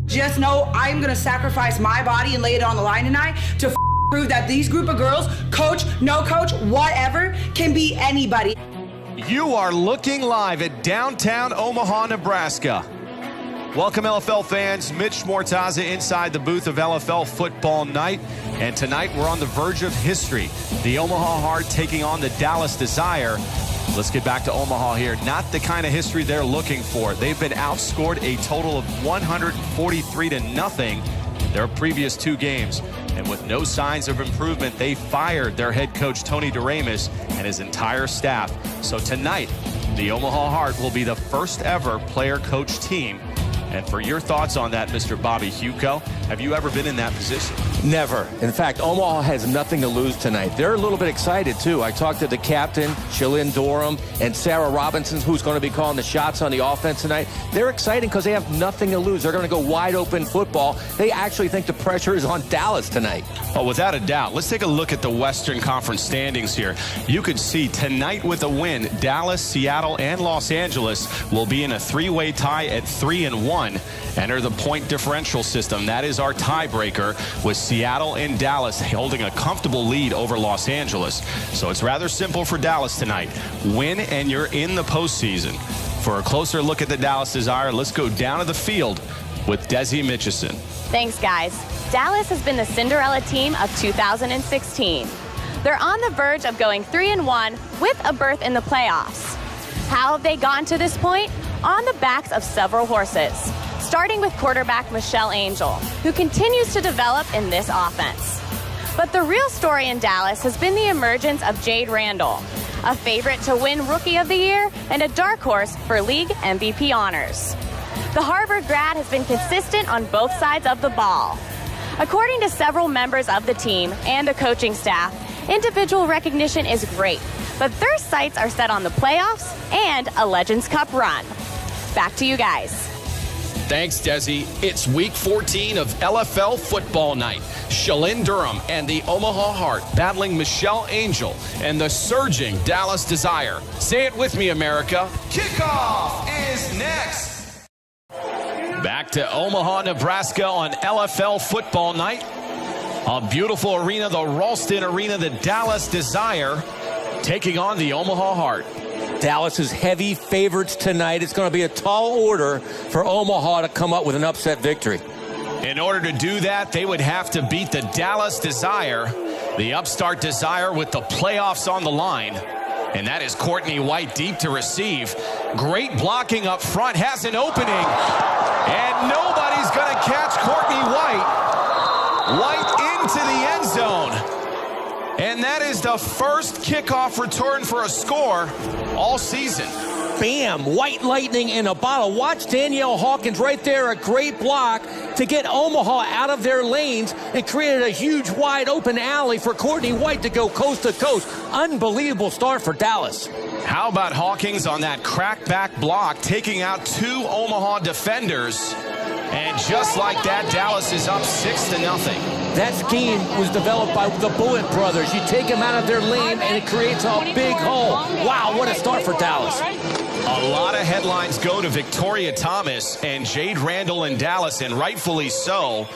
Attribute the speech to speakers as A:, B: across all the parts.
A: Just know I'm going to sacrifice my body and lay it on the line tonight to prove that these group of girls, coach, no coach, whatever, can be anybody.
B: You are looking live at downtown Omaha, Nebraska. Welcome, LFL fans. Mitch Mortaza inside the booth of LFL Football Night. And tonight we're on the verge of history. The Omaha Heart taking on the Dallas Desire. Let's get back to Omaha here. Not the kind of history they're looking for. They've been outscored a total of 143-0 their previous two games. And with no signs of improvement, they fired their head coach, Tony DeRamus, and his entire staff. So tonight, the Omaha Heart will be the first ever player-coach team. And for your thoughts on that, Mr. Bobby Hugo, have you ever been in that position?
C: Never. In fact, Omaha has nothing to lose tonight. They're a little bit excited, too. I talked to the captain, Shalyn Durham, and Sarah Robinson, who's going to be calling the shots on the offense tonight. They're excited because they have nothing to lose. They're going to go wide open football. They actually think the pressure is on Dallas tonight.
B: Oh, without a doubt. Let's take a look at the Western Conference standings here. You could see tonight with a win, Dallas, Seattle, and Los Angeles will be in a three-way tie at 3-1. Enter the point differential system. That is our tiebreaker, with Seattle and Dallas holding a comfortable lead over Los Angeles. So it's rather simple for Dallas tonight. Win and you're in the postseason. For a closer look at the Dallas Desire, let's go down to the field with Desi Mitchison.
D: Thanks, guys. Dallas has been the Cinderella team of 2016. They're on the verge of going 3-1 with a berth in the playoffs. How have they gotten to this point? On the backs of several horses, starting with quarterback Michelle Angel, who continues to develop in this offense. But the real story in Dallas has been the emergence of Jade Randall, a favorite to win Rookie of the Year and a dark horse for league MVP honors. The Harvard grad has been consistent on both sides of the ball. According to several members of the team and the coaching staff, individual recognition is great, but their sights are set on the playoffs and a Legends Cup run. Back to you guys.
E: Thanks, Desi. It's week 14 of LFL Football Night. Shalyn Durham and the Omaha Heart battling Michelle Angel and the surging Dallas Desire. Say it with me, America.
B: Kickoff is next. Back to Omaha, Nebraska on LFL Football Night. A beautiful arena, the Ralston Arena, the Dallas Desire taking on the Omaha Heart.
C: Dallas is heavy favorites tonight. It's going to be a tall order for Omaha to come up with an upset victory.
B: In order to do that, they would have to beat the Dallas Desire, the upstart Desire with the playoffs on the line. And that is Courtney White deep to receive. Great blocking up front, has an opening. And nobody's going to catch Courtney White. White into the end zone. And that is the first kickoff return for a score all season.
C: Bam! White lightning in a bottle. Watch Danielle Hawkins right there. A great block to get Omaha out of their lanes and created a huge wide open alley for Courtney White to go coast to coast. Unbelievable start for Dallas.
B: How about Hawkins on that crackback block, taking out two Omaha defenders? And just like that, Dallas is up 6-0.
C: That scheme was developed by the Bullet brothers. You take them out of their lane and it creates a big hole. Wow, what a start for Dallas.
B: A lot of headlines go to Victoria Thomas and Jade Randall in Dallas, and rightfully so.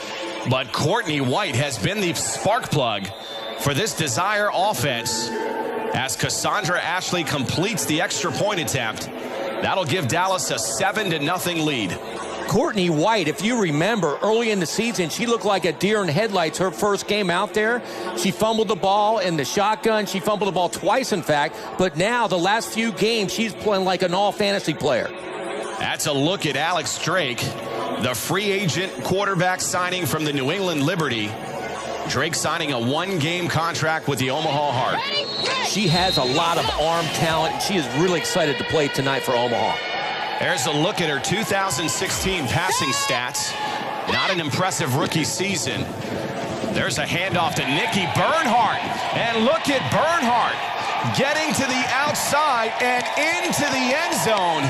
B: But Courtney White has been the spark plug for this Desire offense as Cassandra Ashley completes the extra point attempt. That'll give Dallas a 7-0 lead.
C: Courtney White, if you remember, early in the season, she looked like a deer in headlights her first game out there. She fumbled the ball in the shotgun. She fumbled the ball twice, in fact. But now, the last few games, she's playing like an all-fantasy player.
B: That's a look at Alex Drake, the free agent quarterback signing from the New England Liberty. Drake signing a one-game contract with the Omaha Heart.
C: She has a lot of arm talent. She is really excited to play tonight for Omaha.
B: There's a look at her 2016 passing stats. Not an impressive rookie season. There's a handoff to Nikki Bernhardt. And look at Bernhardt getting to the outside and into the end zone.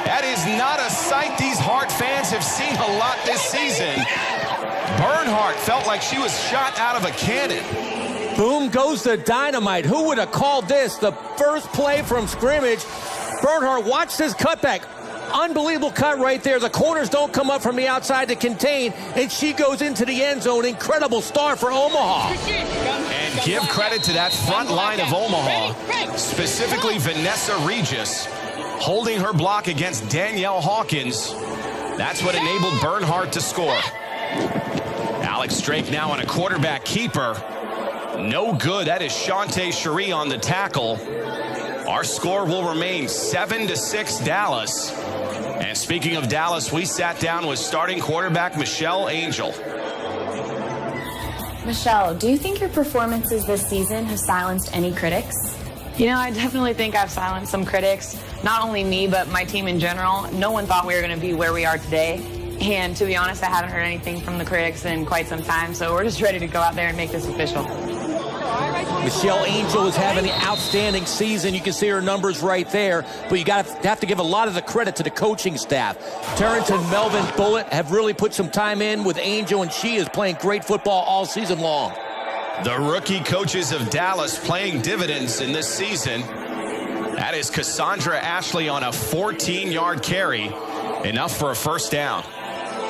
B: That is not a sight these Heart fans have seen a lot this season. Bernhardt felt like she was shot out of a cannon.
C: Boom goes the dynamite. Who would have called this the first play from scrimmage? Bernhardt, watch this cutback. Unbelievable cut right there. The corners don't come up from the outside to contain, and she goes into the end zone. Incredible start for Omaha.
B: And give credit to that front line of Omaha, specifically Vanessa Regis, holding her block against Danielle Hawkins. That's what enabled Bernhardt to score. Alex Drake now on a quarterback keeper. No good. That is Shantae Cherie on the tackle. Our score will remain 7-6 Dallas. And speaking of Dallas, we sat down with starting quarterback Michelle Angel.
F: Michelle, do you think your performances this season have silenced any critics?
G: You know, I definitely think I've silenced some critics. Not only me, but my team in general. No one thought we were going to be where we are today. And to be honest, I haven't heard anything from the critics in quite some time. So we're just ready to go out there and make this official.
C: Michelle Angel is having an outstanding season. You can see her numbers right there. But you have to give a lot of the credit to the coaching staff. Terrence and Melvin Bullitt have really put some time in with Angel, and she is playing great football all season long.
B: The rookie coaches of Dallas playing dividends in this season. That is Cassandra Ashley on a 14-yard carry. Enough for a first down.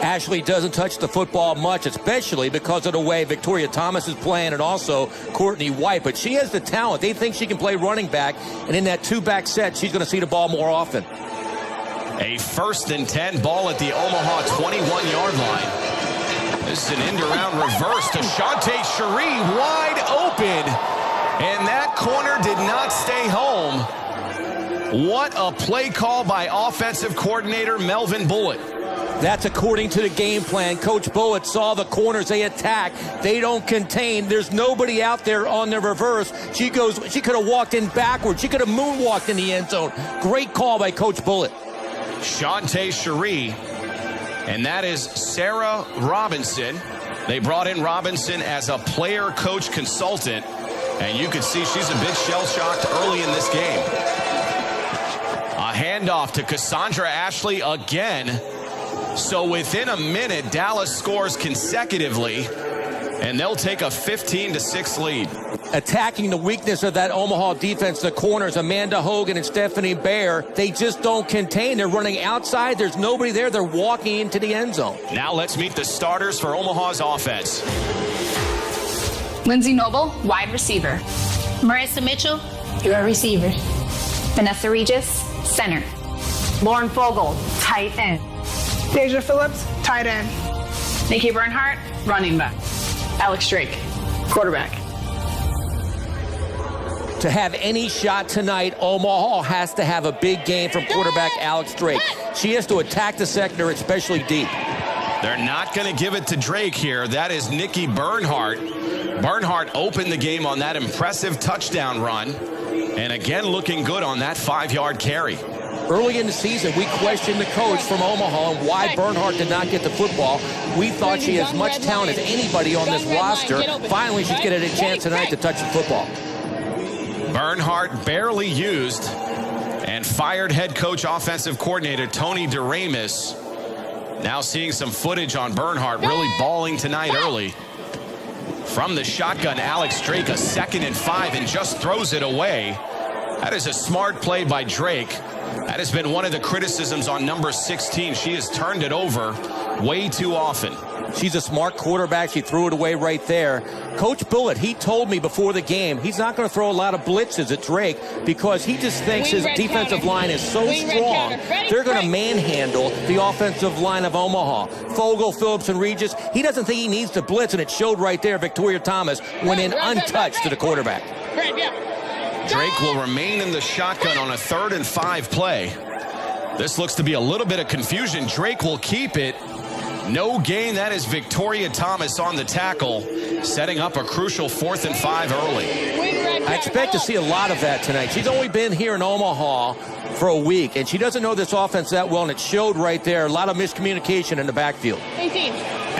C: Ashley doesn't touch the football much, especially because of the way Victoria Thomas is playing and also Courtney White. But she has the talent. They think she can play running back. And in that two-back set, she's going to see the ball more often.
B: A 1st and 10 ball at the Omaha 21-yard line. This is an end-around reverse to Shantae Cherie, wide open. And that corner did not stay home. What a play call by offensive coordinator Melvin Bullitt.
C: That's according to the game plan. Coach Bullitt saw the corners they attack. They don't contain. There's nobody out there on the reverse. She could have walked in backwards. She could have moonwalked in the end zone. Great call by Coach Bullitt.
B: Shantae Cherie, and that is Sarah Robinson. They brought in Robinson as a player coach consultant, and you could see she's a bit shell-shocked early in this game. A handoff to Cassandra Ashley again. So within a minute, Dallas scores consecutively, and they'll take a 15-6 lead.
C: Attacking the weakness of that Omaha defense, the corners, Amanda Hogan and Stephanie Baer, they just don't contain. They're running outside. There's nobody there. They're walking into the end zone.
B: Now let's meet the starters for Omaha's offense.
H: Lindsay Noble, wide receiver.
I: Marissa Mitchell,
H: You're a receiver.
F: Vanessa Regis, center.
H: Lauren Fogel, tight end.
A: Deja Phillips, tight end.
H: Nikki Bernhardt, running back. Alex Drake, quarterback.
C: To have any shot tonight, Omaha has to have a big game from quarterback Alex Drake. She has to attack the secondary, especially deep.
B: They're not going to give it to Drake here. That is Nikki Bernhardt. Bernhardt opened the game on that impressive touchdown run. And again, looking good on that 5-yard carry.
C: Early in the season, we questioned the coach from Omaha and why Bernhardt did not get the football. We thought she has much talent as anybody on this roster. Finally, she's getting a chance tonight to touch the football.
B: Bernhardt barely used, and fired head coach offensive coordinator Tony DeRamus. Now seeing some footage on Bernhardt really balling tonight early. From the shotgun, Alex Drake, a 2nd and 5, and just throws it away. That is a smart play by Drake. That has been one of the criticisms on number 16. She has turned it over way too often.
C: She's a smart quarterback. She threw it away right there. Coach Bullitt, he told me before the game, he's not going to throw a lot of blitzes at Drake because he just thinks his defensive line is so strong. They're going to manhandle the offensive line of Omaha. Fogel, Phillips, and Regis, he doesn't think he needs to blitz, and it showed right there. Victoria Thomas went in untouched to the quarterback.
B: Drake will remain in the shotgun on a 3rd and 5 play. This looks to be a little bit of confusion. Drake will keep it. No gain. That is Victoria Thomas on the tackle, setting up a crucial 4th and 5 early.
C: I expect to see a lot of that tonight. She's only been here in Omaha for a week, and she doesn't know this offense that well, and it showed right there. A lot of miscommunication in the backfield.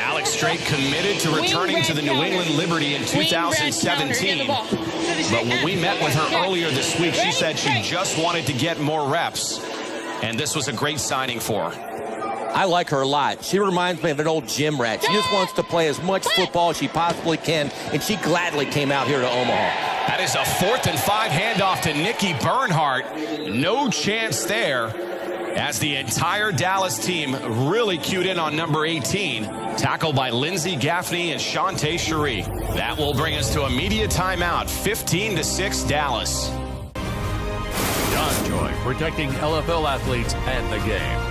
B: Alex Drake committed to returning to the New England Liberty in 2017. But when we met with her earlier this week, she said she just wanted to get more reps, and this was a great signing for her.
C: I like her a lot. She reminds me of an old gym rat. She just wants to play as much football as she possibly can, and she gladly came out here to Omaha.
B: That is a 4th and 5 handoff to Nikki Bernhardt. No chance there.
E: as the entire Dallas team really cued in on number 18. Tackled by Lindsey Gaffney and Shantae Cherie. That will bring us to a media timeout, 15-6 Dallas.
J: DonJoy, protecting LFL athletes and the game.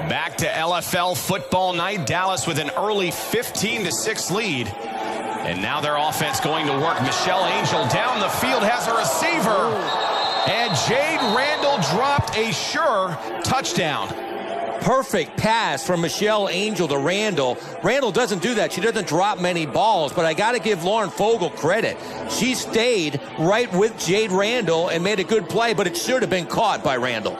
E: Back to LFL football night. Dallas with an early 15-6 lead. And now their offense going to work. Michelle Angel down the field, has a receiver. And Jade Randall dropped a sure touchdown.
C: Perfect pass from Michelle Angel to Randall. Randall doesn't do that. She doesn't drop many balls, but I got to give Lauren Fogel credit. She stayed right with Jade Randall and made a good play, but it should have been caught by Randall.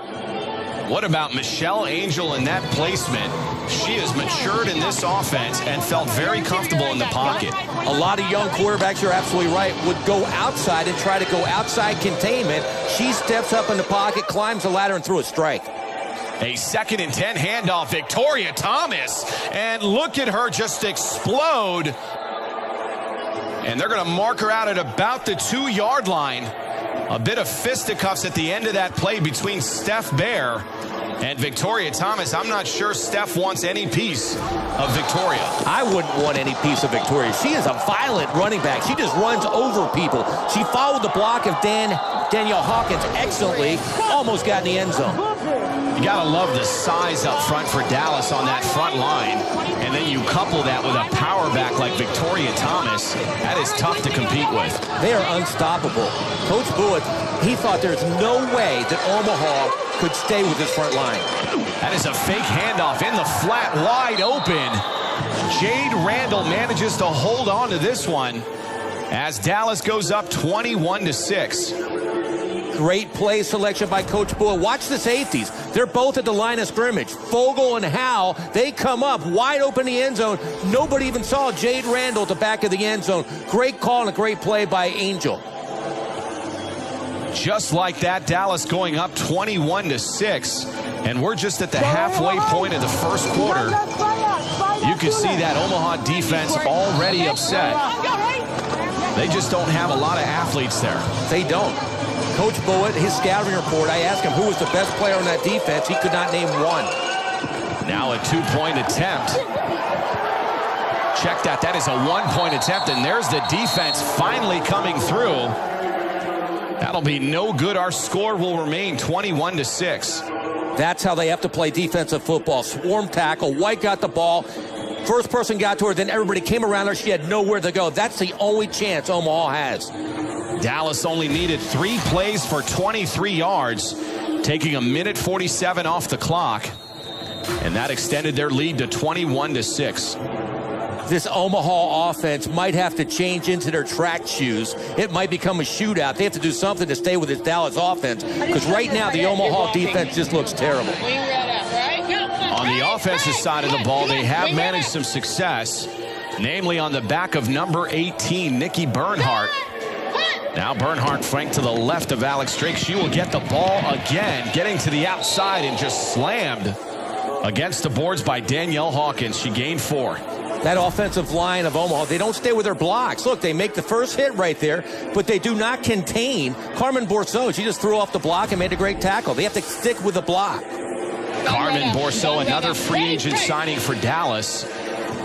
E: What about Michelle Angel in that placement? She has matured in this offense and felt very comfortable in the pocket.
C: A lot of young quarterbacks, you're absolutely right, would go outside and try to go outside containment. She steps up in the pocket, climbs the ladder, and threw a strike.
E: A 2nd and 10 handoff, Victoria Thomas. And look at her just explode. And they're going to mark her out at about the 2-yard line. A bit of fisticuffs at the end of that play between Steph Bear and Victoria Thomas. I'm not sure Steph wants any piece of Victoria.
C: I wouldn't want any piece of Victoria. She is a violent running back. She just runs over people. She followed the block of Danielle Hawkins excellently, almost got in the end zone.
E: You got to love the size up front for Dallas on that front line. And then you couple that with a power back like Victoria Thomas. That is tough to compete with.
C: They are unstoppable. Coach Bullock, he thought there's no way that Omaha could stay with his front line.
E: That is a fake handoff in the flat, wide open. Jade Randall manages to hold on to this one as Dallas goes up 21-6.
C: Great play selection by Coach Bullock. Watch the safeties. They're both at the line of scrimmage. Fogel and Howe, they come up wide open in the end zone. Nobody even saw Jade Randall at the back of the end zone. Great call and a great play by Angel.
E: Just like that, Dallas going up 21-6. And we're just at the halfway point of the first quarter. You can see that Omaha defense already upset. They just don't have a lot of athletes there.
C: They don't. Coach Bullock, his scouting report, I asked him who was the best player on that defense. He could not name one.
E: Now a 2-point attempt. Check that. That is a 1-point attempt, and there's the defense finally coming through. That'll be no good. Our score will remain 21-6.
C: That's how they have to play defensive football. Swarm tackle. White got the ball. First person got to her, then everybody came around her. She had nowhere to go. That's the only chance Omaha has.
E: Dallas only needed 3 plays for 23 yards, taking a minute 47 off the clock. And that extended their lead to 21-6.
C: This Omaha offense might have to change into their track shoes. It might become a shootout. They have to do something to stay with this Dallas offense, because right now the Omaha defense just looks terrible.
E: On the offensive side of the ball, they have managed some success, namely on the back of number 18, Nikki Bernhardt. Now Bernhardt flanked to the left of Alex Drake. She will get the ball again, getting to the outside and just slammed against the boards by Danielle Hawkins. She gained 4.
C: That offensive line of Omaha, they don't stay with their blocks. Look, they make the first hit right there, but they do not contain Carmen Bourseau. She just threw off the block and made a great tackle. They have to stick with the block.
E: Carmen Bourseau, another free agent signing for Dallas.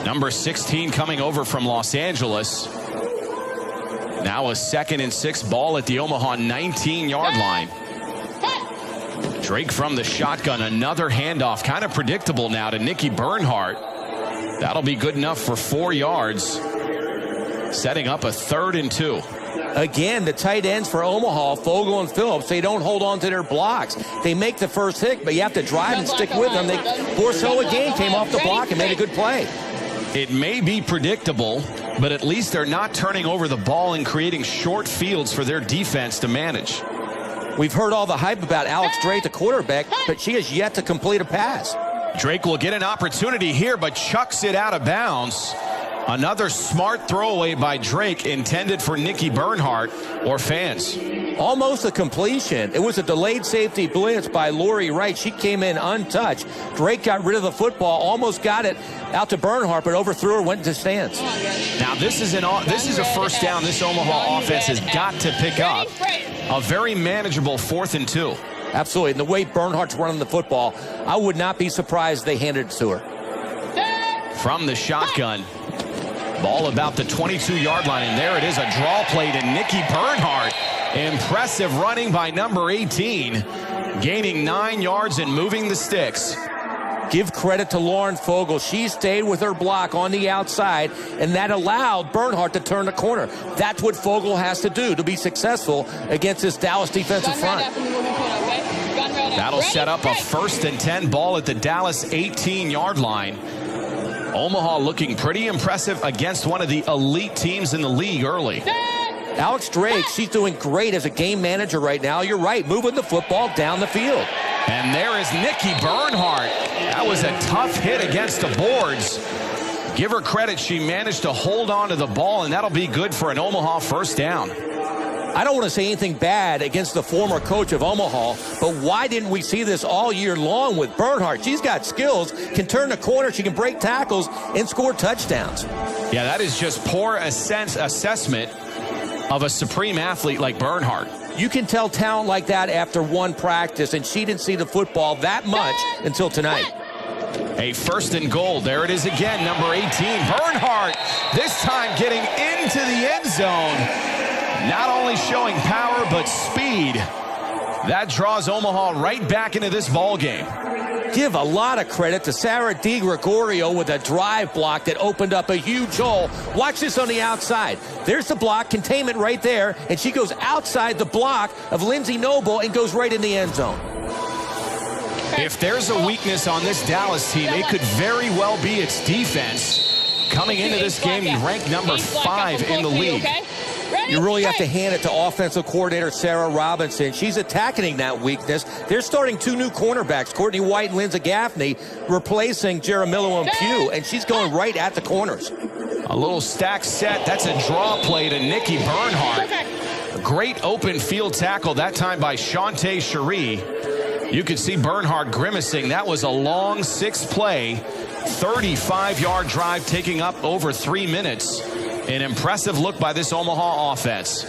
E: Number 16 coming over from Los Angeles. Now a 2nd and 6 ball at the Omaha 19-yard line. Drake from the shotgun, another handoff, kind of predictable now to Nikki Bernhardt. That'll be good enough for 4 yards, setting up a 3rd and 2.
C: Again, the tight ends for Omaha, Fogel and Phillips, they don't hold on to their blocks. They make the first hit, but you have to drive and stick with them. Bourseau again came off the block and made a good play.
E: It may be predictable, but at least they're not turning over the ball and creating short fields for their defense to manage.
C: We've heard all the hype about Alex Drake, the quarterback, but she has yet to complete a pass.
E: Drake will get an opportunity here, but chucks it out of bounds.
B: Another smart throwaway by Drake intended for Nikki Bernhardt or fans.
C: Almost a completion. It was a delayed safety blitz by Lori Wright. She came in untouched. Drake got rid of the football, almost got it out to Bernhardt, but overthrew her, went to stands.
B: Now this is a first down this Omaha offense has got to pick up. A very manageable 4th and 2.
C: Absolutely. And the way Bernhardt's running the football, I would not be surprised they handed it to her.
B: From the shotgun. Ball about the 22-yard line, and there it is, a draw play to Nikki Bernhardt. Impressive running by number 18, gaining 9 yards and moving the sticks.
C: Give credit to Lauren Fogel. She stayed with her block on the outside, and that allowed Bernhardt to turn the corner. That's what Fogel has to do to be successful against this Dallas defensive front.
B: That'll set up a 1st and 10 ball at the Dallas 18-yard line. Omaha looking pretty impressive against one of the elite teams in the league early.
C: Alex Drake, she's doing great as a game manager right now. You're right, moving the football down the field.
B: And there is Nikki Bernhardt. That was a tough hit against the boards. Give her credit, she managed to hold on to the ball, and that'll be good for an Omaha first down.
C: I don't want to say anything bad against the former coach of Omaha, but why didn't we see this all year long with Bernhardt? She's got skills, can turn the corner, she can break tackles, and score touchdowns.
B: Yeah, that is just poor assessment of a supreme athlete like Bernhardt.
C: You can tell talent like that after one practice, and she didn't see the football that much until tonight.
B: A 1st and goal. There it is again, number 18. Bernhardt, this time getting into the end zone. Not only showing power, but speed. That draws Omaha right back into this ball game.
C: Give a lot of credit to Sarah DiGregorio with a drive block that opened up a huge hole. Watch this on the outside. There's the block, containment right there, and she goes outside the block of Lindsey Noble and goes right in the end zone.
B: If there's a weakness on this Dallas team, it could very well be its defense. Coming into this game, ranked number 5 in the league.
C: You really have to hand it to offensive coordinator Sarah Robinson. She's attacking that weakness. They're starting 2 new cornerbacks, Courtney White and Lindsay Gaffney, replacing Jaramillo and Pugh, and she's going right at the corners.
B: A little stack set. That's a draw play to Nikki Bernhardt. A great open field tackle, that time by Shantae Cherie. You could see Bernhardt grimacing. That was a long 6-play, 35-yard drive taking up over 3 minutes. An impressive look by this Omaha offense.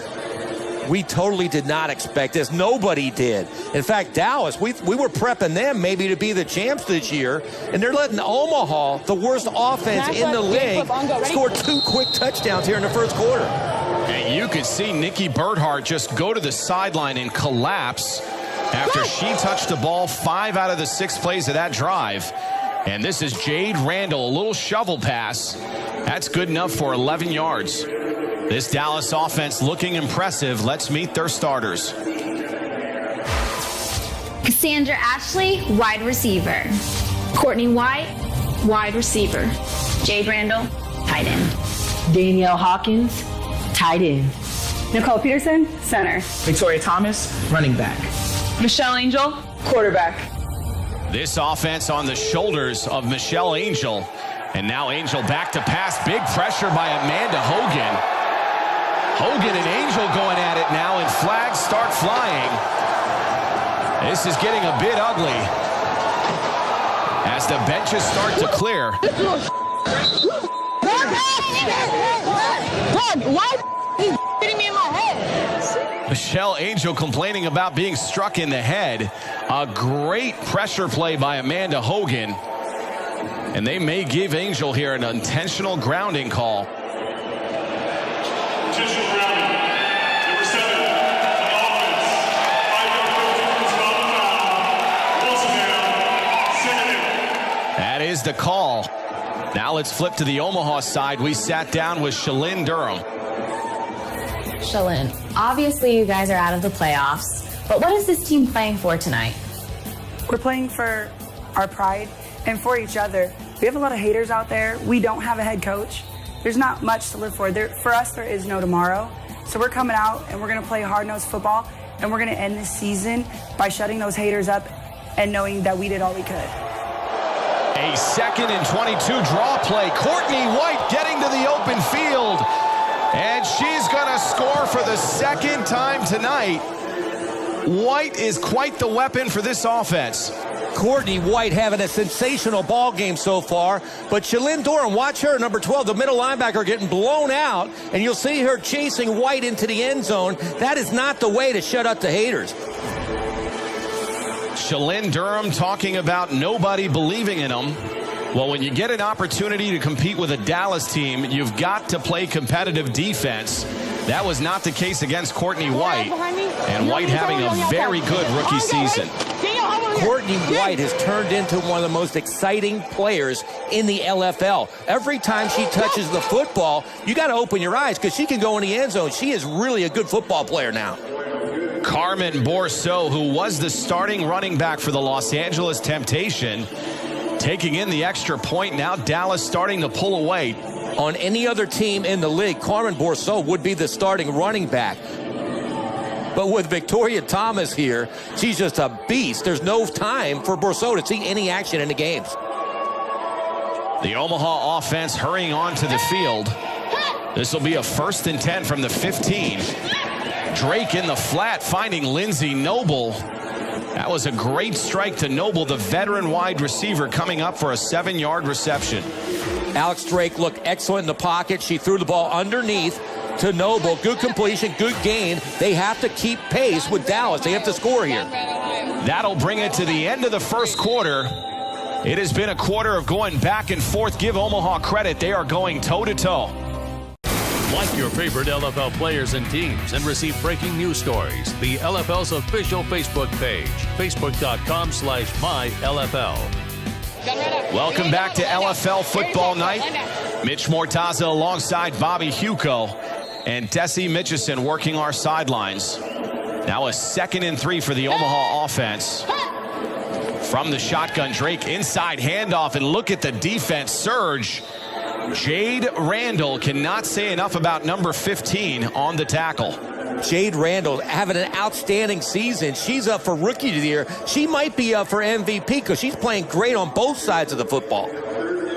C: We totally did not expect this. Nobody did. In fact, Dallas, we were prepping them maybe to be the champs this year, and they're letting Omaha, the worst offense in the league, score 2 quick touchdowns here in the first quarter.
B: And you could see Nikki Bernhardt just go to the sideline and collapse after she touched the ball 5 out of the 6 plays of that drive. And this is Jade Randall, a little shovel pass. That's good enough for 11 yards. This Dallas offense looking impressive. Let's meet their starters.
F: Cassandra Ashley, wide receiver. Courtney White, wide receiver. Jade Randall, tight end.
H: Danielle Hawkins, tight end.
A: Nicole Peterson, center.
H: Victoria Thomas, running back.
G: Michelle Angel,
A: Quarterback.
B: This offense on the shoulders of Michelle Angel. And now Angel back to pass. Big pressure by Amanda Hogan. Hogan and Angel going at it now, and flags start flying. This is getting a bit ugly as the benches start to clear.
G: why are you hitting me in my head?
B: Michelle Angel complaining about being struck in the head. A great pressure play by Amanda Hogan. And they may give Angel here an intentional grounding call.
K: Intentional grounding. Number 7, offense. 5
B: That is the call. Now let's flip to the Omaha side. We sat down with Shalyn Durham.
F: Shalyn, obviously you guys are out of the playoffs, but what is this team playing for tonight?
A: We're playing for our pride and for each other. We have a lot of haters out there. We don't have a head coach. There's not much to live for. For us, there is no tomorrow. So we're coming out and we're going to play hard-nosed football, and we're going to end this season by shutting those haters up and knowing that we did all we could.
E: A 2nd and 22 draw play. Courtney White getting to the open field. And she's going to score for the 2nd time tonight. White is quite the weapon for this offense.
C: Courtney White having a sensational ball game so far, but Shalyn Durham, watch her, number 12, the middle linebacker, getting blown out, and you'll see her chasing White into the end zone. That is not the way to shut up the haters.
E: Shalyn Durham talking about nobody believing in them. Well, when you get an opportunity to compete with a Dallas team, you've got to play competitive defense. That was not the case against Courtney White, and White having a very good rookie season.
C: Courtney White has turned into one of the most exciting players in the LFL. Every time she touches the football, you got to open your eyes because she can go in the end zone. She is really a good football player now.
E: Carmen Borceau, who was the starting running back for the Los Angeles Temptation, taking in the extra point. Now Dallas starting to pull away.
C: On any other team in the league, Carmen Borceau would be the starting running back. But with Victoria Thomas here, she's just a beast. There's no time for Borceau to see any action in the games.
E: The Omaha offense hurrying onto the field. This will be a 1st and 10 from the 15. Drake in the flat, finding Lindsay Noble. That was a great strike to Noble, the veteran wide receiver, coming up for a 7-yard reception.
C: Alex Drake looked excellent in the pocket. She threw the ball underneath to Noble. Good completion, good gain. They have to keep pace with Dallas. They have to score here.
E: That'll bring it to the end of the first quarter. It has been a quarter of going back and forth. Give Omaha credit. They are going toe-to-toe.
J: Like your favorite LFL players and teams and receive breaking news stories. The LFL's official Facebook page, facebook.com/mylfl.
E: Welcome back to LFL Football Night. Mitch Mortaza alongside Bobby Hugo and Tessie Mitchison working our sidelines. Now a 2nd and 3 for the Omaha offense. From the shotgun, Drake inside handoff, and look at the defense surge. Jade Randall, cannot say enough about number 15 on the tackle.
C: Jade Randall having an outstanding season. She's up for Rookie of the Year. She might be up for MVP because she's playing great on both sides of the football.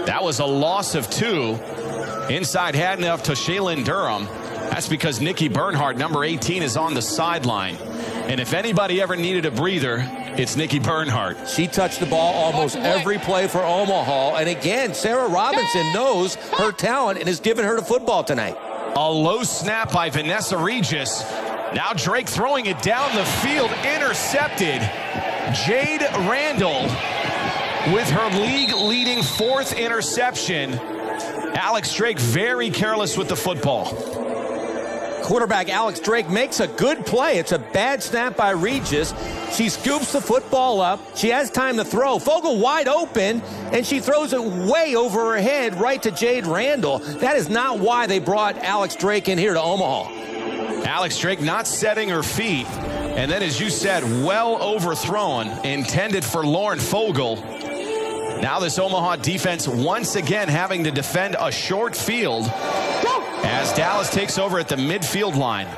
E: That was a loss of 2. Inside handoff to Shalyn Durham. That's because Nikki Bernhardt, number 18, is on the sideline. And if anybody ever needed a breather, it's Nikki Bernhardt.
C: She touched the ball almost every play for Omaha. And again, Sarah Robinson knows her talent and has given her the football tonight.
E: A low snap by Vanessa Regis. Now Drake throwing it down the field, intercepted. Jade Randall with her league-leading 4th interception. Alex Drake very careless with the football.
C: Quarterback Alex Drake makes a good play. It's a bad snap by Regis. She scoops the football up. She has time to throw. Fogle wide open, and she throws it way over her head right to Jade Randall. That is not why they brought Alex Drake in here to Omaha.
E: Alex Drake not setting her feet. And then, as you said, well overthrown, intended for Lauren Fogle. Now this Omaha defense once again having to defend a short field as Dallas takes over at the midfield line.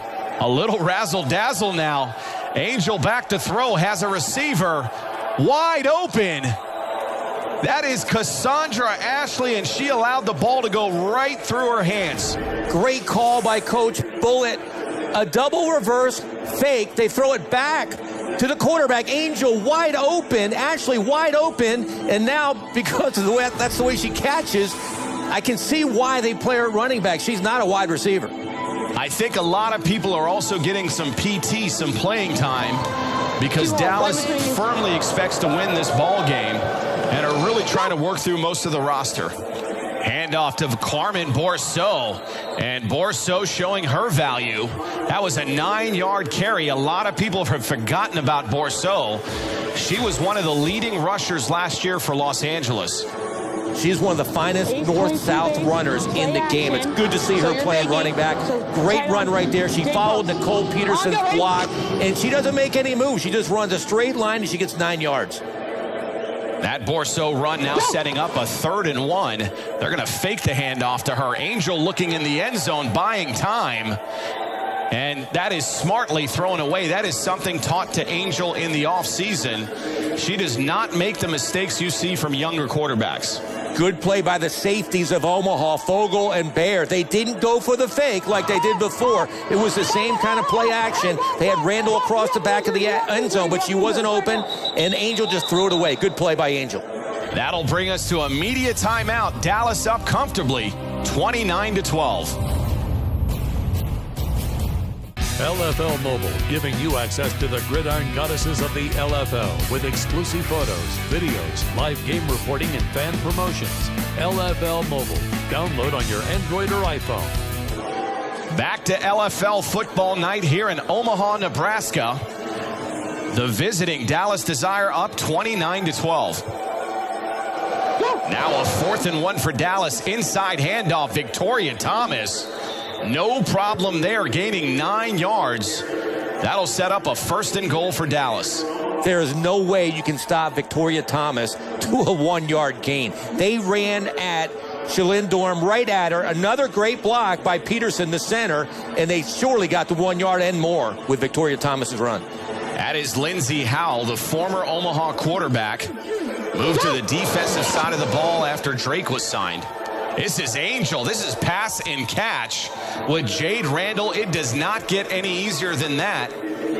E: A little razzle-dazzle now. Angel back to throw, has a receiver wide open. That is Cassandra Ashley, and she allowed the ball to go right through her hands.
C: Great call by Coach Bullitt. A double reverse fake. They throw it back to the quarterback. Angel wide open, Ashley wide open, and now because of the way that's the way she catches, I can see why they play her running back. She's not a wide receiver.
E: I think a lot of people are also getting some PT, some playing time, because Dallas firmly expects to win this ball game and are really trying to work through most of the roster. Handoff to Carmen Borceau, and Borceau showing her value. That was a 9-yard carry. A lot of people have forgotten about Borceau. She was one of the leading rushers last year for Los Angeles.
C: She's one of the finest north-south runners in the game. It's good to see her playing running back. Great run right there. She followed Nicole Peterson's block, and she doesn't make any moves. She just runs a straight line, and she gets 9 yards.
E: That Borceau run now setting up a 3rd and 1. They're going to fake the handoff to her. Angel looking in the end zone, buying time. And that is smartly thrown away. That is something taught to Angel in the offseason.
B: She does not make the mistakes you see from younger quarterbacks.
C: Good play by the safeties of Omaha, Fogel and Baer. They didn't go for the fake like they did before. It was the same kind of play action. They had Randall across the back of the end zone, but she wasn't open, and Angel just threw it away. Good play by Angel.
B: That'll bring us to a media timeout. Dallas up comfortably, 29-12.
J: LFL Mobile, giving you access to the gridiron goddesses of the LFL with exclusive photos, videos, live game reporting, and fan promotions. LFL Mobile. Download on your Android or iPhone.
B: Back to LFL football night here in Omaha, Nebraska. The visiting Dallas Desire up 29-12. Now a 4th and 1 for Dallas. Inside handoff, Victoria Thomas. No problem there, gaining 9 yards. That'll set up a 1st and goal for Dallas.
C: There is no way you can stop Victoria Thomas to a 1-yard gain. They ran at Shalyn Durham, right at her. Another great block by Peterson, the center, and they surely got the 1 yard and more with Victoria Thomas's run.
B: That is Lindsey Howell, the former Omaha quarterback. Moved to the defensive side of the ball after Drake was signed. This is Angel. This is pass and catch with Jade Randall. It does not get any easier than that.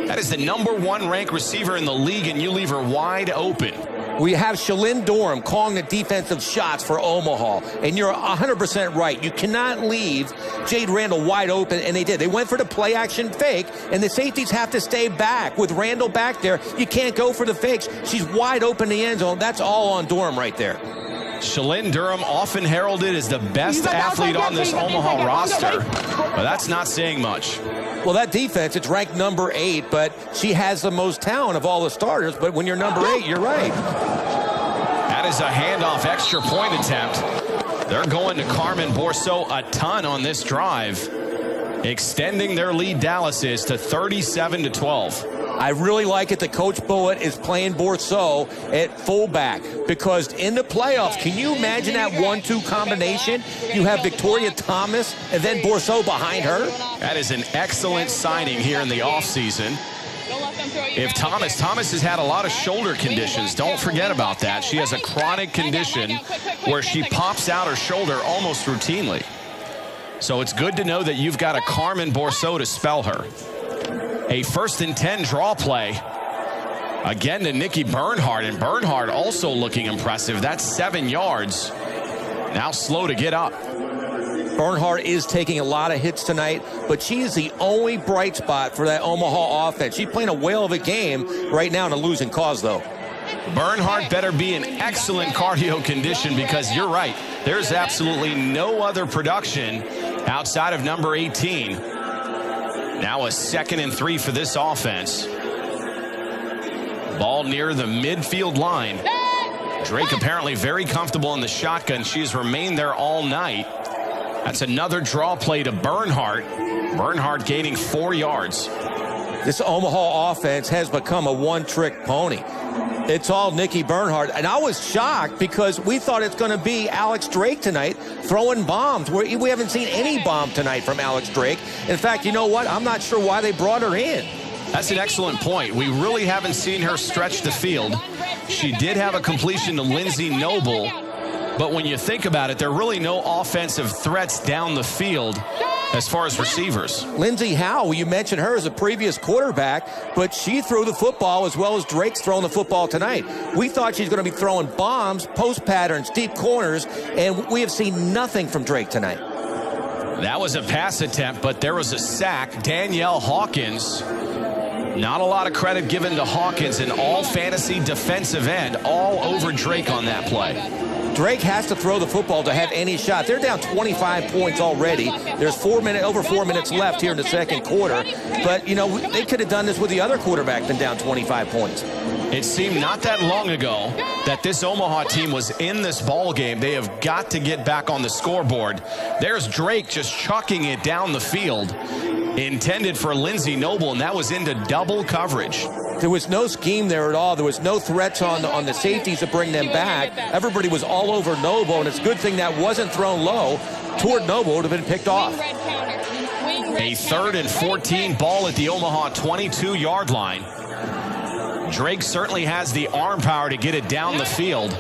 B: That is the #1 ranked receiver in the league, and you leave her wide open.
C: We have Shalyn Durham calling the defensive shots for Omaha, and you're 100% right. You cannot leave Jade Randall wide open, and they did. They went for the play-action fake, and the safeties have to stay back. With Randall back there, you can't go for the fakes. She's wide open in the end zone. That's all on Durham right there.
B: Shalyn Durham, often heralded as the best athlete on this Omaha roster, but that's not saying much.
C: Well, that defense, it's ranked #8, but she has the most talent of all the starters. But when you're #8, you're right.
B: That is a handoff extra point attempt. They're going to Carmen Bourseau a ton on this drive, extending their lead, Dallas is, to 37-12.
C: I really like it that Coach Bullitt is playing Bourseau at fullback, because in the playoffs, can you imagine that 1-2 combination? You have Victoria Thomas and then Bourseau behind her.
B: That is an excellent signing here in the offseason. If Thomas has had a lot of shoulder conditions. Don't forget about that. She has a chronic condition where she pops out her shoulder almost routinely. So it's good to know that you've got a Carmen Bourseau to spell her. A 1st and 10 draw play. Again to Nikki Bernhardt, and Bernhardt also looking impressive. That's 7 yards. Now slow to get up.
C: Bernhardt is taking a lot of hits tonight, but she is the only bright spot for that Omaha offense. She's playing a whale of a game right now in a losing cause, though.
B: Bernhardt better be in excellent cardio condition, because you're right. There's absolutely no other production outside of number 18. Now a 2nd and 3 for this offense. Ball near the midfield line. Drake apparently very comfortable in the shotgun. She's remained there all night. That's another draw play to Bernhardt. Bernhardt gaining 4 yards.
C: This Omaha offense has become a one-trick pony. It's all Nikki Bernhardt. And I was shocked because we thought it's going to be Alex Drake tonight throwing bombs. We haven't seen any bomb tonight from Alex Drake. In fact, you know what? I'm not sure why they brought her in.
B: That's an excellent point. We really haven't seen her stretch the field. She did have a completion to Lindsey Noble, but when you think about it, there are really no offensive threats down the field as far as receivers.
C: Lindsey Howell, you mentioned her as a previous quarterback, but she threw the football as well as Drake's throwing the football tonight. We thought she's going to be throwing bombs, post patterns, deep corners, and we have seen nothing from Drake tonight.
B: That was a pass attempt, but there was a sack. Danielle Hawkins. Not a lot of credit given to Hawkins, an all-fantasy defensive end, all over Drake on that play.
C: Drake has to throw the football to have any shot. They're down 25 points already. There's over 4 minutes left here in the second quarter. But, you know, they could have done this with the other quarterback been down 25 points.
B: It seemed not that long ago that this Omaha team was in this ball game. They have got to get back on the scoreboard. There's Drake just chucking it down the field, intended for Lindsey Noble, and that was into double coverage.
C: There was no scheme there at all. There was no threats on the safeties to bring them back. Everybody was all over Noble, and it's a good thing that wasn't thrown low toward Noble. It would have been picked off.
B: A 3rd and 14 ball at the Omaha 22-yard line. Drake certainly has the arm power to get it down the field.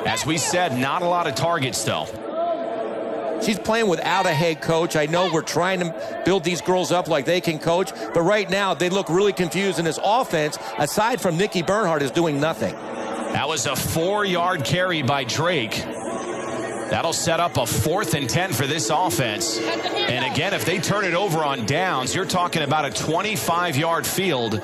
B: As we said, not a lot of targets, though.
C: She's playing without a head coach. I know we're trying to build these girls up like they can coach, but right now they look really confused, and this offense, aside from Nikki Bernhardt, is doing nothing.
B: That was a 4-yard carry by Drake. That'll set up a 4th and 10 for this offense. And again, if they turn it over on downs, you're talking about a 25-yard field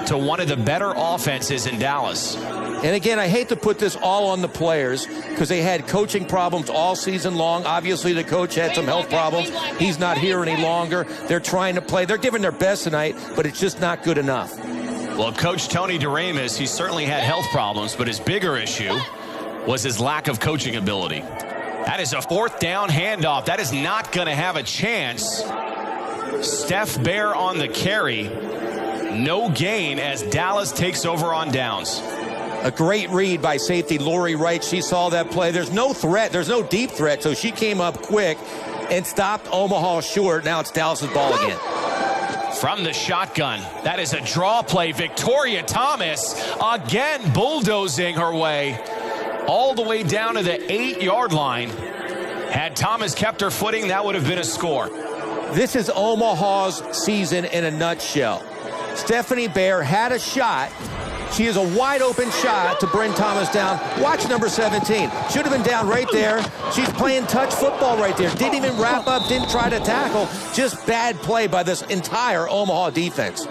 B: to one of the better offenses in Dallas.
C: And again, I hate to put this all on the players because they had coaching problems all season long. Obviously, the coach had some health problems. He's not here any longer. They're trying to play. They're giving their best tonight, but it's just not good enough.
B: Well, Coach Tony DeRamus, he certainly had health problems, but his bigger issue was his lack of coaching ability. That is a 4th down handoff. That is not going to have a chance. Steph Bear on the carry. No gain as Dallas takes over on downs.
C: A great read by safety Lori Wright. She saw that play. There's no threat. There's no deep threat, so she came up quick and stopped Omaha short. Now it's Dallas's ball again.
B: From the shotgun, that is a draw play. Victoria Thomas again bulldozing her way all the way down to the 8-yard line. Had Thomas kept her footing, that would have been a score.
C: This is Omaha's season in a nutshell. Stephanie Bear had a shot. She is a wide open shot to bring Thomas down. Watch number 17. Should have been down right there. She's playing touch football right there. Didn't even wrap up, didn't try to tackle. Just bad play by this entire Omaha defense.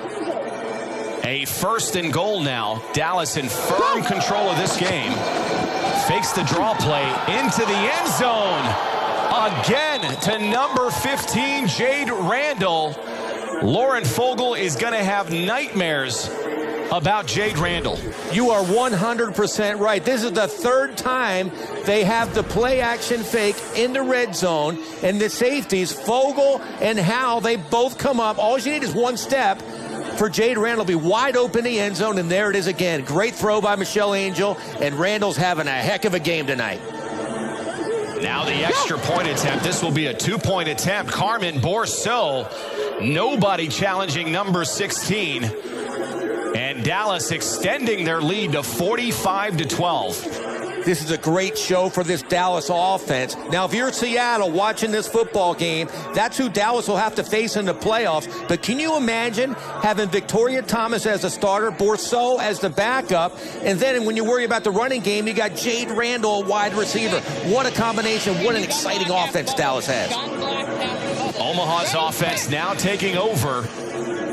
B: A 1st and goal now. Dallas in firm control of this game. Fakes the draw play into the end zone. Again to number 15, Jade Randall. Lauren Fogel is going to have nightmares about Jade Randall.
C: You are 100% right. This is the 3rd time they have the play action fake in the red zone, and the safeties, Fogel and Howe, they both come up. All you need is one step for Jade Randall to be wide open in the end zone, and there it is again. Great throw by Michelle Angel, and Randall's having a heck of a game tonight.
B: Now the extra point attempt. This will be a 2-point attempt. Carmen Bourseau, nobody challenging number 16. And Dallas extending their lead to 45-12.
C: This is a great show for this Dallas offense. Now, if you're Seattle watching this football game, that's who Dallas will have to face in the playoffs. But can you imagine having Victoria Thomas as a starter, Bourseau as the backup, and then when you worry about the running game, you got Jade Randall, a wide receiver. What a combination. What an exciting offense Dallas has.
B: Omaha's offense now taking over.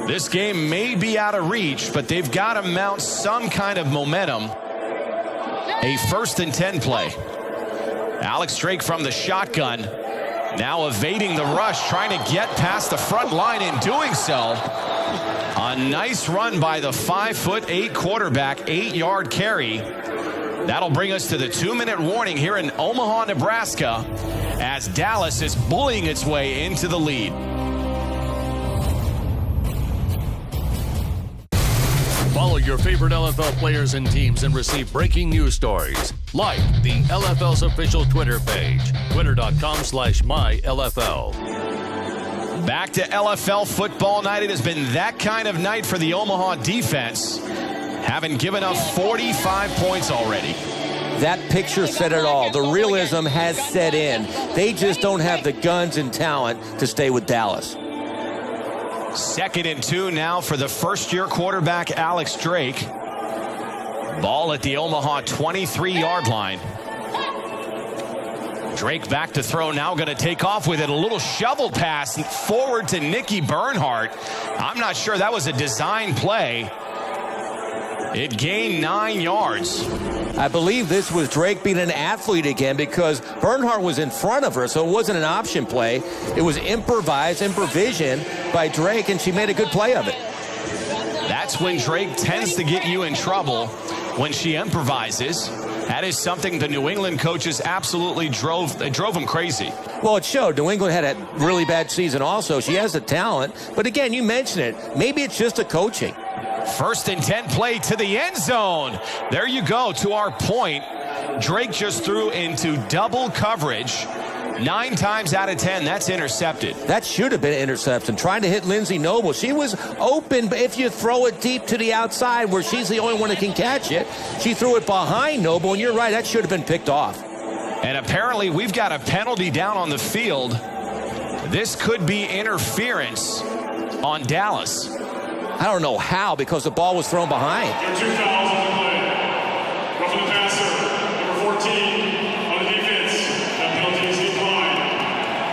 B: This game may be out of reach, but they've got to mount some kind of momentum. A 1st and 10 play. Alex Drake from the shotgun. Now evading the rush, trying to get past the front line in doing so. A nice run by the 5'8" quarterback, 8-yard carry. That'll bring us to the 2-minute warning here in Omaha, Nebraska, as Dallas is bullying its way into the lead.
J: Follow your favorite LFL players and teams and receive breaking news stories. Like the LFL's official Twitter page, twitter.com/MyLFL.
B: Back to LFL football night. It has been that kind of night for the Omaha defense, having given up 45 points already.
C: That picture said it all. The realism has set in. They just don't have the guns and talent to stay with Dallas.
B: 2nd and 2 now for the first-year quarterback, Alex Drake. Ball at the Omaha 23-yard line. Drake back to throw, now going to take off with it. A little shovel pass forward to Nikki Bernhardt. I'm not sure that was a design play. It gained 9 yards.
C: I believe this was Drake being an athlete again because Bernhardt was in front of her, so it wasn't an option play. It was improvision by Drake, and she made a good play of it.
B: That's when Drake tends to get you in trouble, when she improvises. That is something the New England coaches absolutely drove him crazy.
C: Well, it showed. New England had a really bad season also. She has the talent. But again, you mentioned it. Maybe it's just a coaching.
B: 1st and 10 play to the end zone. There you go. To our point, Drake just threw into double coverage 9 times out of 10, that's intercepted.
C: That should have been an interception. Trying to hit Lindsey Noble. She was open, but if you throw it deep to the outside where she's the only one that can catch it, she threw it behind Noble, and you're right, that should have been picked off.
B: And apparently we've got a penalty down on the field. This could be interference on Dallas.
C: I don't know how, because the ball was thrown behind.
K: There are 2 fouls on the play. Roughing the passer, number 14 on the defense. That penalty is declined.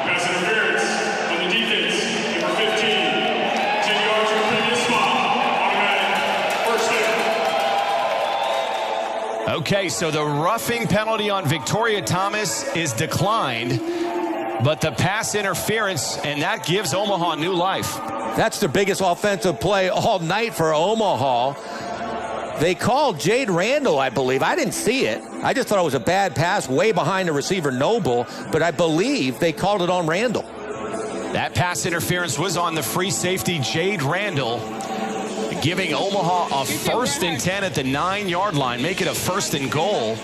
K: Pass interference on the defense, number 15. 10 yards from previous spot. Automatic. First down.
B: Okay, so the roughing penalty on Victoria Thomas is declined, but the pass interference, and that gives Omaha new life.
C: That's the biggest offensive play all night for Omaha. They called Jade Randall, I believe. I didn't see it. I just thought it was a bad pass way behind the receiver Noble, but I believe they called it on Randall.
B: That pass interference was on the free safety Jade Randall, giving Omaha a 1st and 10 at the 9-yard line. Make it a 1st and goal.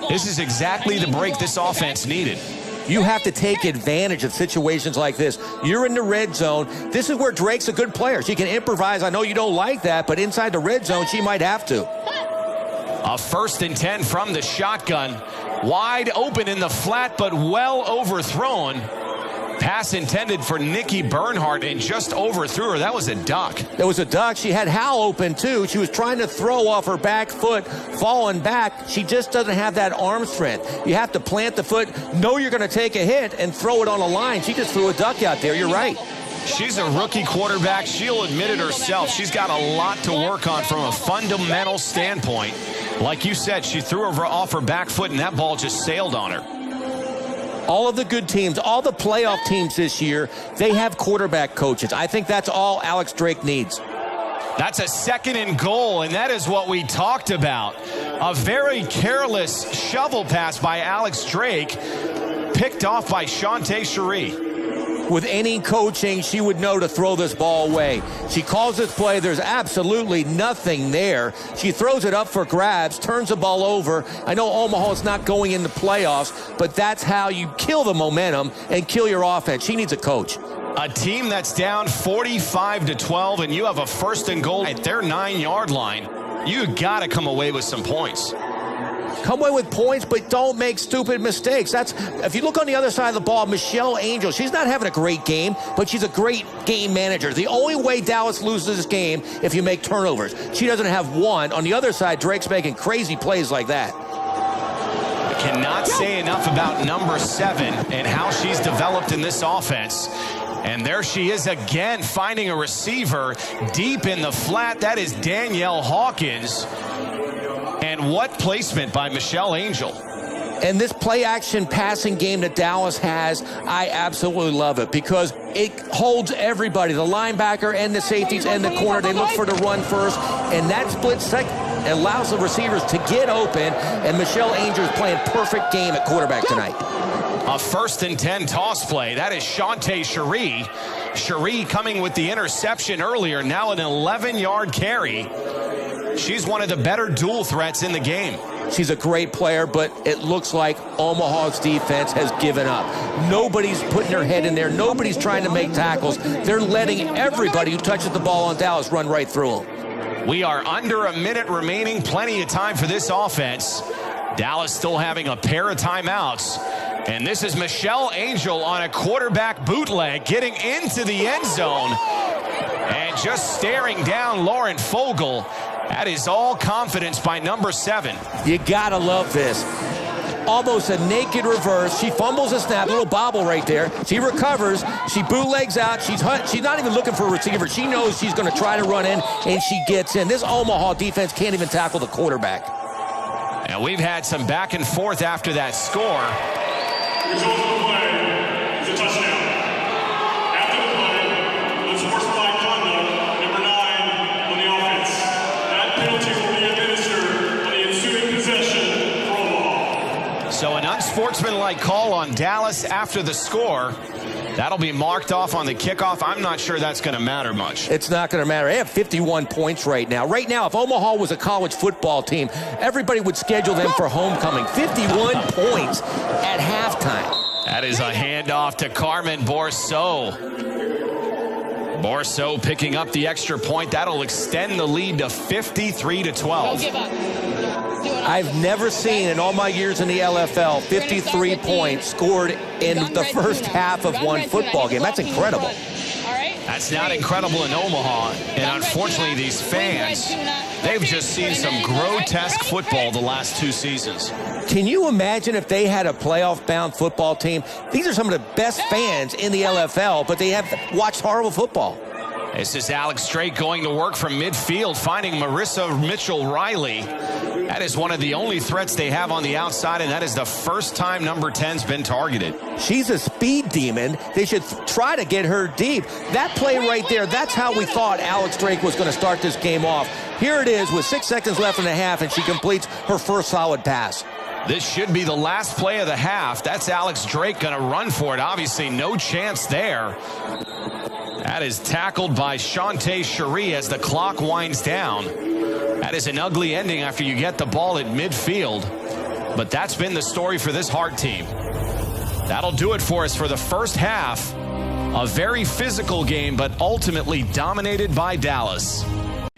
B: This is exactly the break this offense needed.
C: You have to take advantage of situations like this. You're in the red zone. This is where Drake's a good player. She can improvise. I know you don't like that, but inside the red zone, she might have to.
B: A 1st and 10 from the shotgun. Wide open in the flat, but well overthrown. Pass intended for Nikki Bernhardt and just overthrew her. That was a duck.
C: It was a duck. She had Hal open, too. She was trying to throw off her back foot, falling back. She just doesn't have that arm strength. You have to plant the foot, know you're going to take a hit, and throw it on a line. She just threw a duck out there. You're right.
B: She's a rookie quarterback. She'll admit it herself. She's got a lot to work on from a fundamental standpoint. Like you said, she threw her off her back foot, and that ball just sailed on her.
C: All of the good teams, all the playoff teams this year, they have quarterback coaches. I think that's all Alex Drake needs.
B: That's a 2nd and goal, and that is what we talked about. A very careless shovel pass by Alex Drake, picked off by Shantae Cherie.
C: With any coaching, she would know to throw this ball away. She calls this play. There's absolutely nothing there. She throws it up for grabs, turns the ball over. I know Omaha's not going in the playoffs, but that's how you kill the momentum and kill your offense. She needs a coach.
B: A team that's down 45-12, and you have a 1st and goal at their 9-yard line. You got to come away with some points.
C: Come away with points, but don't make stupid mistakes. That's, if you look on the other side of the ball, Michelle Angel, she's not having a great game, but she's a great game manager. The only way Dallas loses this game if you make turnovers. She doesn't have one. On the other side, Drake's making crazy plays like that.
B: I cannot say enough about number 7 and how she's developed in this offense. And there she is again, finding a receiver deep in the flat. That is Danielle Hawkins. And what placement by Michelle Angel.
C: And this play-action passing game that Dallas has, I absolutely love it because it holds everybody, the linebacker and the safeties and the corner. They look for the run first, and that split second allows the receivers to get open, and Michelle Angel is playing perfect game at quarterback tonight.
B: A 1st and 10 toss play. That is Shantae Cherie. Cherie coming with the interception earlier, now an 11-yard carry. She's one of the better dual threats in the game.
C: She's a great player, but it looks like Omaha's defense has given up. Nobody's putting their head in there. Nobody's trying to make tackles. They're letting everybody who touches the ball on Dallas run right through them.
B: We are under a minute remaining. Plenty of time for this offense. Dallas still having a pair of timeouts. And this is Michelle Angel on a quarterback bootleg, getting into the end zone. And just staring down Lauren Fogel. That is all confidence by number 7.
C: You gotta love this. Almost a naked reverse. She fumbles a snap, little bobble right there. She recovers. She bootlegs out. She's not even looking for a receiver. She knows she's going to try to run in, and she gets in. This Omaha defense can't even tackle the quarterback.
B: And we've had some back and forth after that score.
K: The result of the play is a touchdown. After the play, unsportsmanlike conduct, number 9 on the offense. That penalty will be administered on the ensuing possession for Omaha.
B: So an unsportsmanlike call on Dallas after the score. That'll be marked off on the kickoff. I'm not sure that's going to matter much.
C: It's not going to matter. They have 51 points right now. Right now, if Omaha was a college football team, everybody would schedule them for homecoming. 51 points at halftime.
B: That is a handoff to Carmen Bourseau. Bourseau picking up the extra point. That'll extend the lead to 53-12.
I: Don't give up.
C: I've never seen in all my years in the LFL 53 points scored in the first half of one football game. That's incredible.
B: That's not incredible in Omaha. And unfortunately, these fans, they've just seen some grotesque football the last 2 seasons.
C: Can you imagine if they had a playoff-bound football team? These are some of the best fans in the LFL, but they have watched horrible football.
B: This is Alex Drake going to work from midfield, finding Marissa Mitchell-Riley. That is one of the only threats they have on the outside, and that is the first time number 10's been targeted.
C: She's a speed demon. They should try to get her deep. That play right there, that's how we thought Alex Drake was going to start this game off. Here it is with 6 seconds left in the half, and she completes her first solid pass.
B: This should be the last play of the half. That's Alex Drake going to run for it. Obviously, no chance there. That is tackled by Shantae Cherie as the clock winds down. That is an ugly ending after you get the ball at midfield. But that's been the story for this Hart team. That'll do it for us for the first half. A very physical game, but ultimately dominated by Dallas.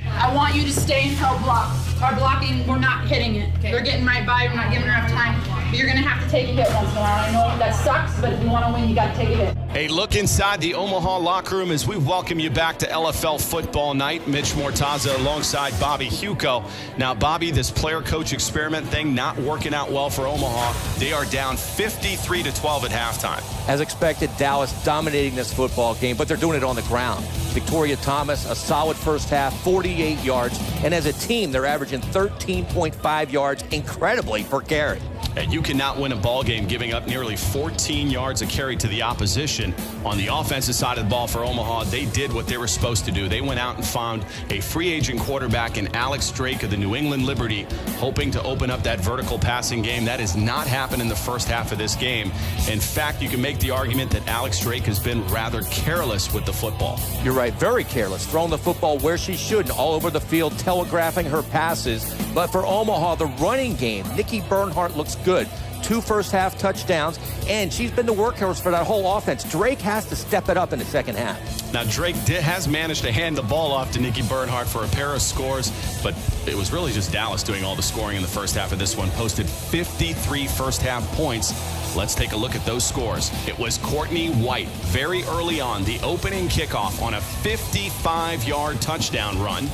H: I want you to stay in help block. Our blocking, we're not hitting it. Okay. They're getting right by, we're not giving her enough time. But you're going to have to take a hit once in a while. I know that sucks, but if you want to win, you got to take a hit.
B: A look inside the Omaha locker room as we welcome you back to LFL Football Night. Mitch Mortaza alongside Bobby Huco. Now, Bobby, this player-coach experiment thing not working out well for Omaha. They are down 53-12 at halftime.
C: As expected, Dallas dominating this football game, but they're doing it on the ground. Victoria Thomas, a solid first half, 48 yards. And as a team, they're averaging 13.5 yards, incredibly, per carry.
B: And you cannot win a ball game giving up nearly 14 yards a carry to the opposition. On the offensive side of the ball for Omaha, they did what they were supposed to do. They went out and found a free agent quarterback in Alex Drake of the New England Liberty, hoping to open up that vertical passing game. That has not happened in the first half of this game. In fact, you can make the argument that Alex Drake has been rather careless with the football.
C: You're right, very careless, throwing the football where she shouldn't, all over the field, telegraphing her passes. But for Omaha, the running game, Nikki Bernhardt looks good. 2 first-half touchdowns, and she's been the workhorse for that whole offense. Drake has to step it up in the second half.
B: Now, Drake has managed to hand the ball off to Nikki Bernhardt for a pair of scores, but it was really just Dallas doing all the scoring in the first half of this one. Posted 53 first-half points. Let's take a look at those scores. It was Courtney White very early on, the opening kickoff on a 55-yard touchdown run.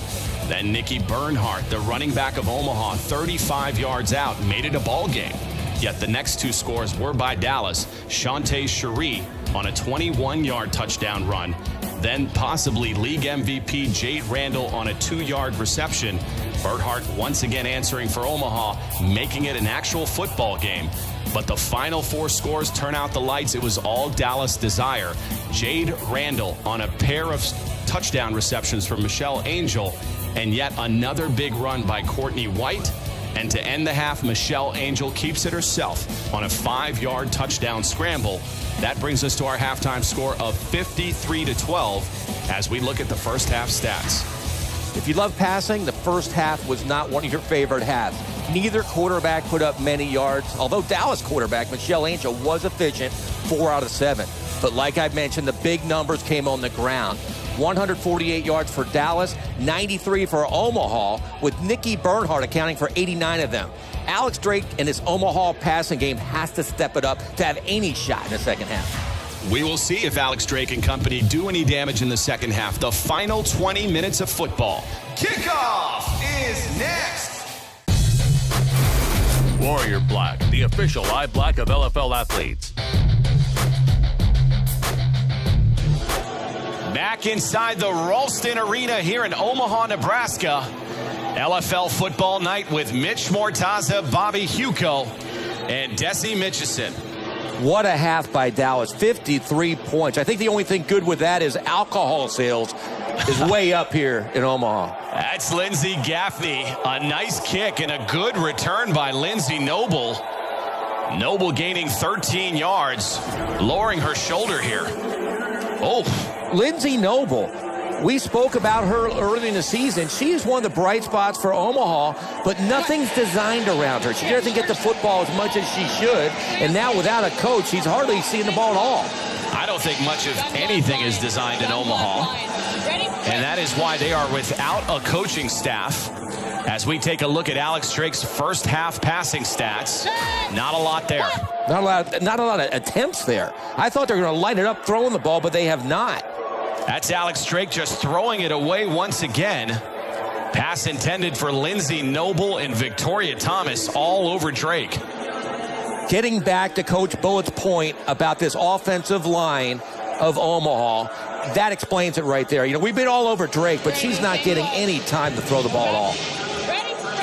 B: Then Nikki Bernhardt, the running back of Omaha, 35 yards out, made it a ball game. Yet the next 2 scores were by Dallas. Shantae Cherie on a 21-yard touchdown run. Then possibly league MVP Jade Randall on a 2-yard reception. Bernhardt once again answering for Omaha, making it an actual football game. But the final 4 scores turn out the lights. It was all Dallas desire. Jade Randall on a pair of touchdown receptions from Michelle Angel. And yet another big run by Courtney White. And to end the half, Michelle Angel keeps it herself on a 5-yard touchdown scramble. That brings us to our halftime score of 53-12 as we look at the first half stats.
C: If you love passing, the first half was not one of your favorite halves. Neither quarterback put up many yards, although Dallas quarterback Michelle Angel was efficient, 4 out of 7. But like I mentioned, the big numbers came on the ground. 148 yards for Dallas, 93 for Omaha, with Nikki Bernhardt accounting for 89 of them. Alex Drake in this Omaha passing game has to step it up to have any shot in the second half.
B: We will see if Alex Drake and company do any damage in the second half. The final 20 minutes of football. Kickoff is next.
J: Warrior Black, the official eye black of LFL athletes.
B: Back inside the Ralston Arena here in Omaha, Nebraska. LFL Football Night with Mitch Mortaza, Bobby Huco, and Desi Mitchison.
C: What a half by Dallas, 53 points. I think the only thing good with that is alcohol sales is way up here in Omaha.
B: That's Lindsey Gaffney. A nice kick and a good return by Lindsey Noble. Noble gaining 13 yards, lowering her shoulder here. Oh,
C: Lindsey Noble, We spoke about her early in the season. She is one of the bright spots for Omaha, but nothing's designed around her. She doesn't get the football as much as she should, and now without a coach, she's hardly seeing the ball at all.
B: I don't think much of anything is designed in Omaha, and that is why they are without a coaching staff. As we take a look at Alex Drake's first half passing stats, not a lot there.
C: Not a lot of attempts there. I thought they were going to light it up throwing the ball, but they have not.
B: That's Alex Drake just throwing it away once again. Pass intended for Lindsey Noble and Victoria Thomas all over Drake.
C: Getting back to Coach Bullett's point about this offensive line of Omaha, that explains it right there. You know, we've been all over Drake, but she's not getting any time to throw the ball at all.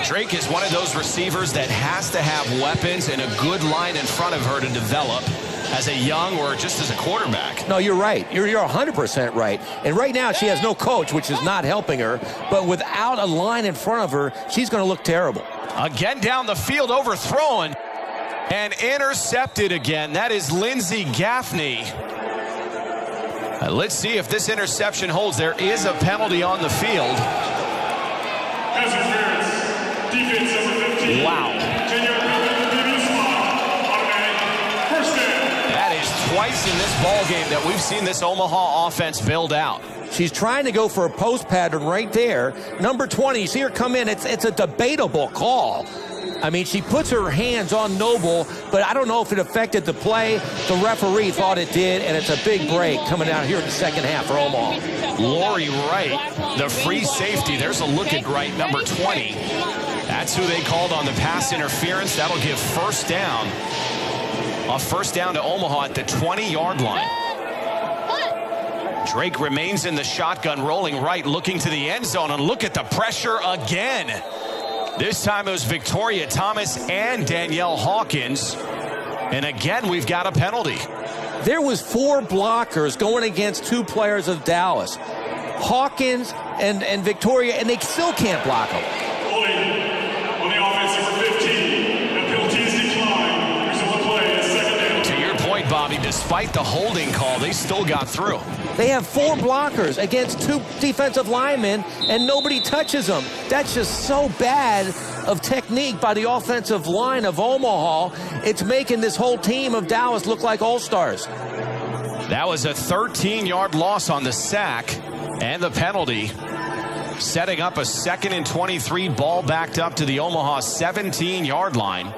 B: Drake is one of those receivers that has to have weapons and a good line in front of her to develop as a young or just as a quarterback.
C: No, you're right. You're 100% right. And right now she has no coach, which is not helping her. But without a line in front of her, she's going to look terrible.
B: Again down the field, overthrown and intercepted again. That is Lindsey Gaffney. Let's see if this interception holds. There is a penalty on the field.
K: Defense number 15.
B: Wow.
K: 10-yard penalty in the previous spot. Automatic first down.
B: That is twice in this ball game that we've seen this Omaha offense build out.
C: She's trying to go for a post pattern right there. Number 20, you see her come in. It's a debatable call. I mean, she puts her hands on Noble, but I don't know if it affected the play. The referee thought it did, and it's a big break coming out here in the second half for Omaha.
B: Lori Wright, the free safety. There's a look at Wright, number 20. That's who they called on the pass interference. That'll give first down. A first down to Omaha at the 20-yard line. Drake remains in the shotgun, rolling right, looking to the end zone, and look at the pressure again. This time it was Victoria Thomas and Danielle Hawkins. And again, we've got a penalty.
C: There was 4 blockers going against 2 players of Dallas. Hawkins and Victoria, and they still can't block them.
K: On the offense, number 15. The penalties decline. Result of play is second down.
B: To your point, Bobby, despite the holding call, they still got through.
C: They have 4 blockers against 2 defensive linemen, and nobody touches them. That's just so bad of technique by the offensive line of Omaha. It's making this whole team of Dallas look like all-stars.
B: That was a 13-yard loss on the sack and the penalty, setting up a 2nd and 23, ball backed up to the Omaha 17-yard line.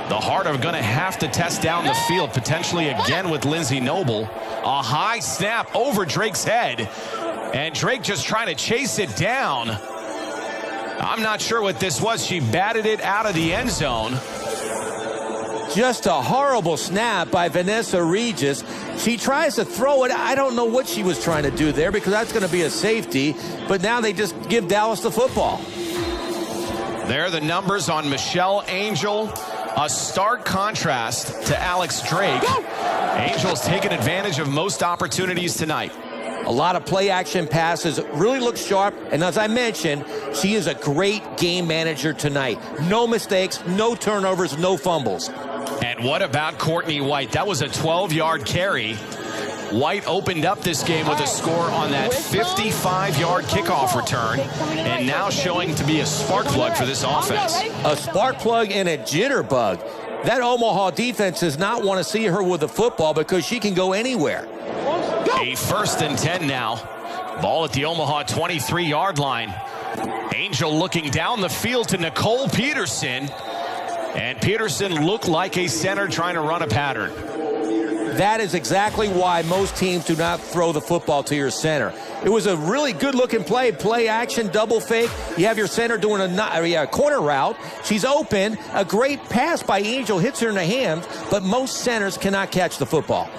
B: The Heart are going to have to test down the field, potentially again with Lindsey Noble. A high snap over Drake's head, and Drake just trying to chase it down. I'm not sure what this was. She batted it out of the end zone.
C: Just a horrible snap by Vanessa Regis. She tries to throw it. I don't know what she was trying to do there, because that's going to be a safety. But now they just give Dallas the football.
B: There are the numbers on Michelle Angel. A stark contrast to Alex Drake. Angel's taken advantage of most opportunities tonight.
C: A lot of play action passes, really looks sharp. And as I mentioned, she is a great game manager tonight. No mistakes, no turnovers, no fumbles.
B: And what about Courtney White? That was a 12-yard carry. White opened up this game with a score on that 55-yard kickoff return, and now showing to be a spark plug for this offense.
C: A spark plug and a jitterbug. That Omaha defense does not want to see her with the football because she can go anywhere.
B: A 1st and 10 now. Ball at the Omaha 23-yard line. Angel looking down the field to Nicole Peterson. And Peterson looked like a center trying to run a pattern.
C: That is exactly why most teams do not throw the football to your center. It was a really good-looking play action, double fake. You have your center doing a corner route. She's open. A great pass by Angel hits her in the hands, but most centers cannot catch the football.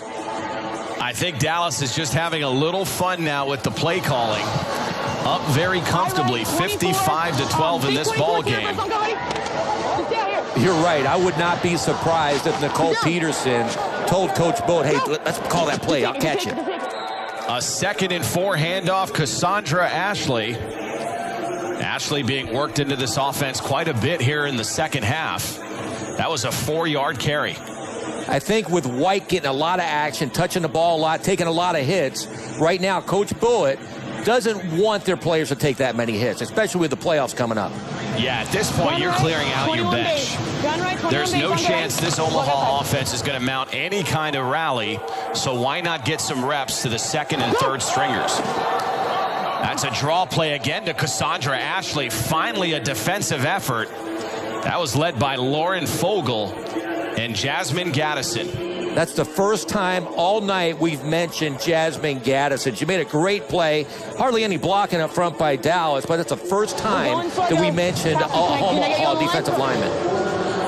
B: I think Dallas is just having a little fun now with the play calling. Up very comfortably, 55-12 in this ball game.
C: You're right. I would not be surprised if Nicole Peterson told Coach Boat, hey, let's call that play. I'll catch it.
B: A 2nd and 4 handoff, Cassandra Ashley. Ashley being worked into this offense quite a bit here in the second half. That was a 4-yard carry.
C: I think with White getting a lot of action, touching the ball a lot, taking a lot of hits, right now Coach Bullitt doesn't want their players to take that many hits, especially with the playoffs coming up.
B: Yeah, at this point, you're clearing out your bench. There's no chance this Omaha offense is going to mount any kind of rally, so why not get some reps to the second and third stringers? That's a draw play again to Cassandra Ashley. Finally, a defensive effort. That was led by Lauren Fogel and Jasmine Gaddison.
C: That's the first time all night we've mentioned Jasmine Gaddison. She made a great play. Hardly any blocking up front by Dallas, but it's the first time that we mentioned Omaha defensive linemen.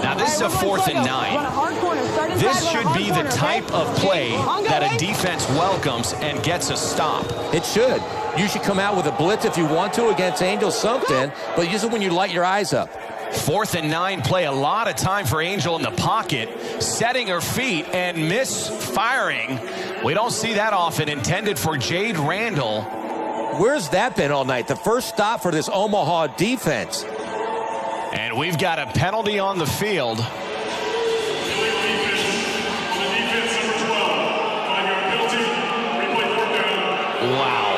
B: Now, this is a 4th and 9. This should be the type of play that a defense welcomes and gets a stop.
C: It should. You should come out with a blitz if you want to against Angel something, but usually when you light your eyes up.
B: 4th and 9 play, a lot of time for Angel in the pocket, setting her feet and misfiring. We don't see that often. Intended for Jade Randall.
C: Where's that been all night? The first stop for this Omaha defense.
B: And we've got a penalty on the field. Wow.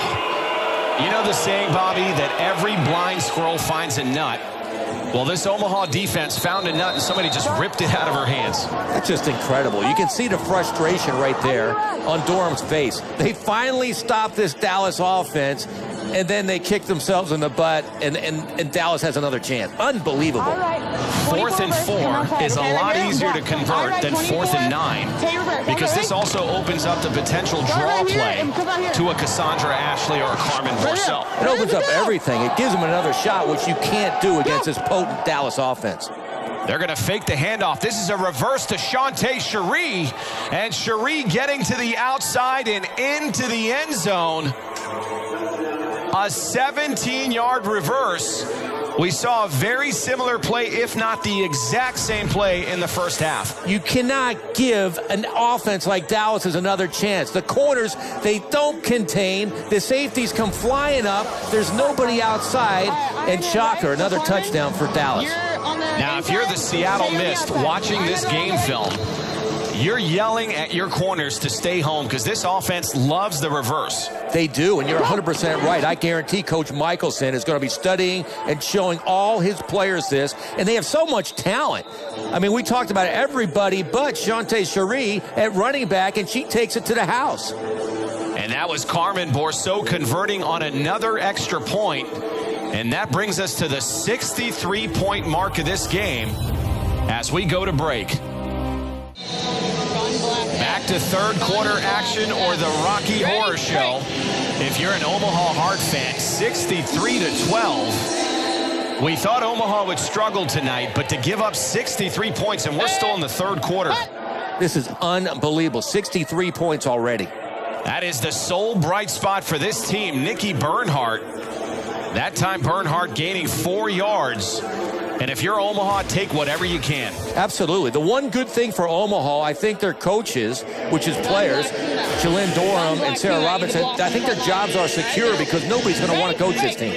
B: You know the saying, Bobby, that every blind squirrel finds a nut. Well, this Omaha defense found a nut and somebody just ripped it out of her hands.
C: That's just incredible. You can see the frustration right there on Durham's face. They finally stopped this Dallas offense, and then they kick themselves in the butt, and Dallas has another chance. Unbelievable.
B: 4th and 4 is a lot easier to convert than 4th and 9, because this also opens up the potential draw play to a Cassandra Ashley or a Carmen Borcel.
C: It opens up everything. It gives them another shot, which you can't do against this potent Dallas offense.
B: They're going to fake the handoff. This is a reverse to Shantae Cherie, and Cherie getting to the outside and into the end zone. A 17-yard reverse. We saw a very similar play, if not the exact same play, in the first half.
C: You cannot give an offense like Dallas another chance. The corners, they don't contain. The safeties come flying up. There's nobody outside. And shocker, another touchdown for Dallas.
B: Now, if you're the Seattle Mist watching this game film, you're yelling at your corners to stay home because this offense loves the reverse.
C: They do, and you're 100% right. I guarantee Coach Michelson is going to be studying and showing all his players this, and they have so much talent. I mean, we talked about everybody but Shantae Cherie at running back, and she takes it to the house.
B: And that was Carmen Borcel converting on another extra point, and that brings us to the 63-point mark of this game as we go to break. Back to third quarter action or the Rocky Horror Show. If you're an Omaha Heart fan, 63-12. We thought Omaha would struggle tonight, but to give up 63 points, and we're still in the third quarter.
C: This is unbelievable. 63 points already.
B: That is the sole bright spot for this team, Nikki Bernhardt. That time Bernhardt gaining 4 yards. And if you're Omaha, take whatever you can.
C: Absolutely. The one good thing for Omaha, I think their coaches, which is players, Shalyn Durham and Sarah Robinson, I think their jobs are secure because nobody's going to want to coach this team.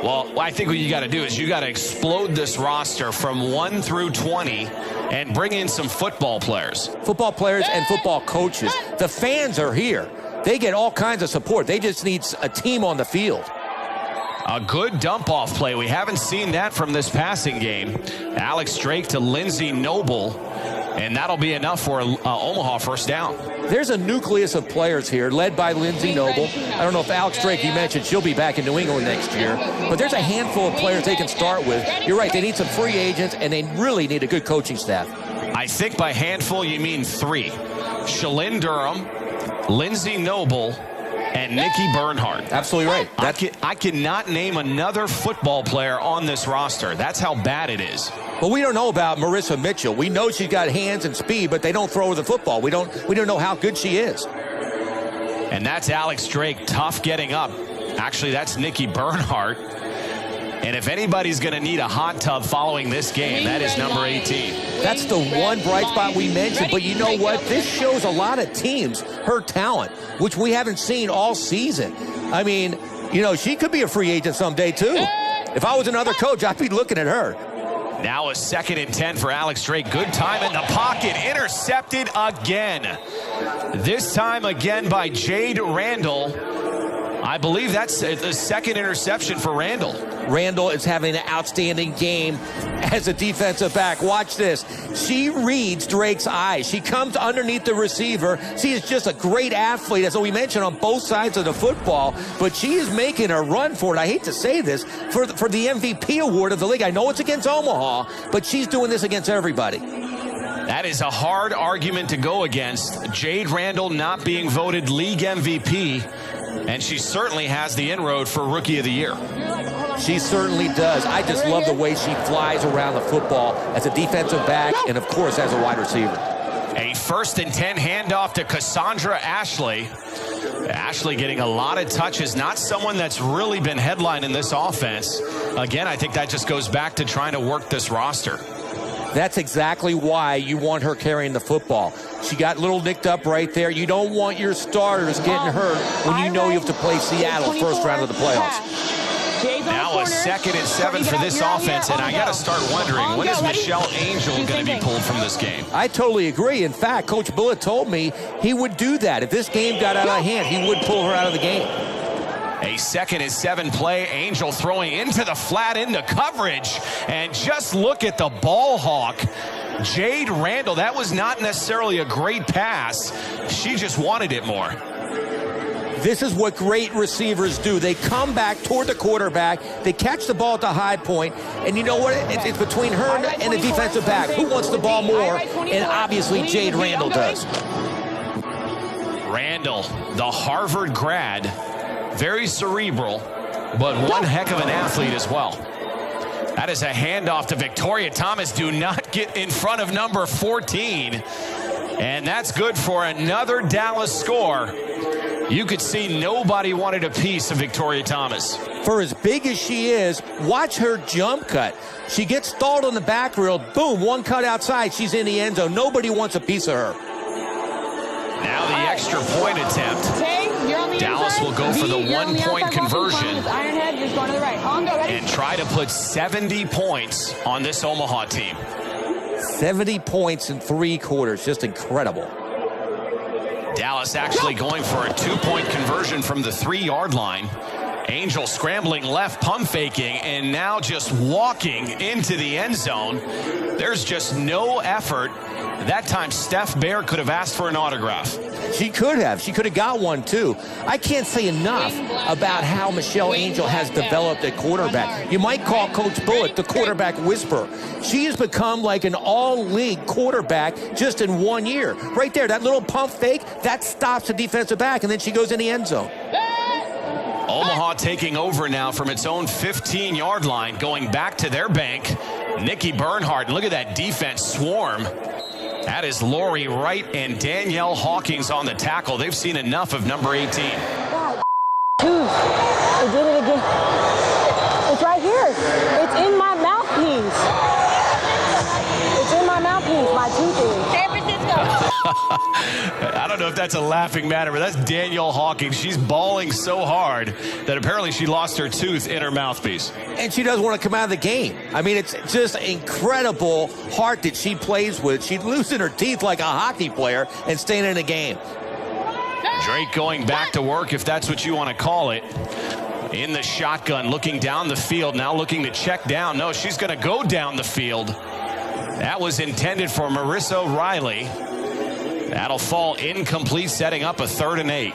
B: Well, I think what you got to do is you got to explode this roster from 1 through 20 and bring in some football players.
C: Football players and football coaches. The fans are here. They get all kinds of support. They just need a team on the field.
B: A good dump-off play. We haven't seen that from this passing game. Alex Drake to Lindsey Noble, and that'll be enough for Omaha first down.
C: There's a nucleus of players here led by Lindsey Noble. I don't know if Alex Drake, you mentioned she'll be back in New England next year, but there's a handful of players they can start with. You're right, they need some free agents, and they really need a good coaching staff.
B: I think by handful you mean 3. Shalyn Durham, Lindsey Noble, and Nikki Bernhardt.
C: Absolutely right.
B: I cannot name another football player on this roster. That's how bad it is.
C: But we don't know about Marissa Mitchell. We know she's got hands and speed, but they don't throw her the football. We don't know how good she is.
B: And that's Alex Drake, tough getting up. Actually, that's Nikki Bernhardt. And if anybody's going to need a hot tub following this game, that is number 18.
C: That's the one bright spot we mentioned. But you know what? This shows a lot of teams her talent, which we haven't seen all season. I mean, you know, she could be a free agent someday, too. If I was another coach, I'd be looking at her.
B: Now a 2nd and 10 for Alex Drake. Good time in the pocket. Intercepted again. This time again by Jade Randall. I believe that's the second interception for Randall.
C: Randall is having an outstanding game as a defensive back. Watch this. She reads Drake's eyes. She comes underneath the receiver. She is just a great athlete, as we mentioned, on both sides of the football. But she is making a run for it. I hate to say this, for the MVP award of the league. I know it's against Omaha, but she's doing this against everybody.
B: That is a hard argument to go against. Jade Randall not being voted league MVP, and she certainly has the inroad for Rookie of the Year.
C: She certainly does. I just love the way she flies around the football as a defensive back and, of course, as a wide receiver.
B: A 1st and 10 handoff to Cassandra Ashley. Ashley getting a lot of touches, not someone that's really been headlining this offense. Again, I think that just goes back to trying to work this roster.
C: That's exactly why you want her carrying the football. She got a little nicked up right there. You don't want your starters getting hurt when you know you have to play Seattle first round of the playoffs.
B: Now a 2nd and 7 for this offense, and I got to start wondering, when is Michelle Angel going to be pulled from this game?
C: I totally agree. In fact, Coach Bullitt told me he would do that. If this game got out of hand, he would pull her out of the game.
B: A 2nd and 7 play. Angel throwing into the flat into coverage. And just look at the ball hawk. Jade Randall, that was not necessarily a great pass. She just wanted it more.
C: This is what great receivers do. They come back toward the quarterback. They catch the ball at the high point. And you know what? It's between her and the defensive back. Who wants the ball more? And obviously Jade Randall does.
B: Randall, the Harvard grad. Very cerebral, but one heck of an athlete as well. That is a handoff to Victoria Thomas. Do not get in front of number 14. And that's good for another Dallas score. You could see nobody wanted a piece of Victoria Thomas.
C: For as big as she is, watch her jump cut. She gets stalled on the back reel. Boom, one cut outside. She's in the end zone. Nobody wants a piece of her.
B: Now the extra point attempt. Dallas will go for the 1-point conversion and try to put 70 points on this Omaha team.
C: 70 points in 3 quarters. Just incredible.
B: Dallas actually going for a 2-point conversion from the 3-yard line. Angel scrambling left, pump faking, and now just walking into the end zone. There's just no effort. That time, Steph Bear could have asked for an autograph.
C: She could have. She could have got one, too. I can't say enough about how Michelle Angel has developed at quarterback. You might call Coach Bullitt the quarterback whisperer. She has become like an all-league quarterback just in 1 year. Right there, that little pump fake, that stops the defensive back, and then she goes in the end zone.
B: Omaha taking over now from its own 15-yard line, going back to their bank. Nikki Bernhardt, look at that defense swarm. That is Lori Wright and Danielle Hawkins on the tackle. They've seen enough of number 18.
L: They did it again. It's right here. It's in my mouthpiece. It's in my mouthpiece. My tooth is. San Francisco.
B: I don't know if that's a laughing matter, but that's Danielle Hawkins. She's bawling so hard that apparently she lost her tooth in her mouthpiece.
C: And she doesn't want to come out of the game. I mean, it's just incredible heart that she plays with. She's losing her teeth like a hockey player and staying in the game.
B: Drake going back to work, if that's what you want to call it. In the shotgun, looking down the field, now looking to check down. No, she's going to go down the field. That was intended for Marissa Riley. That'll fall incomplete, setting up a 3rd and 8.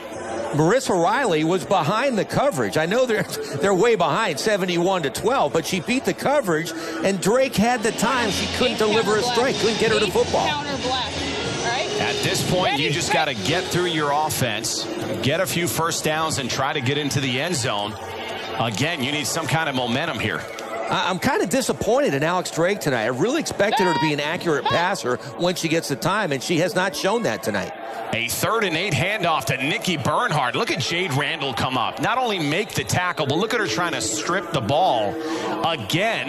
C: Marissa Riley was behind the coverage. I know they're way behind, 71-12, but she beat the coverage, and Drake had the time. She couldn't deliver a strike, couldn't get her to football.
B: At this point, you just got to get through your offense, get a few first downs, and try to get into the end zone. Again, you need some kind of momentum here.
C: I'm kind of disappointed in Alex Drake tonight. I really expected her to be an accurate passer when she gets the time, and she has not shown that tonight.
B: A 3rd and 8 handoff to Nikki Bernhardt. Look at Jade Randall come up. Not only make the tackle, but look at her trying to strip the ball. Again,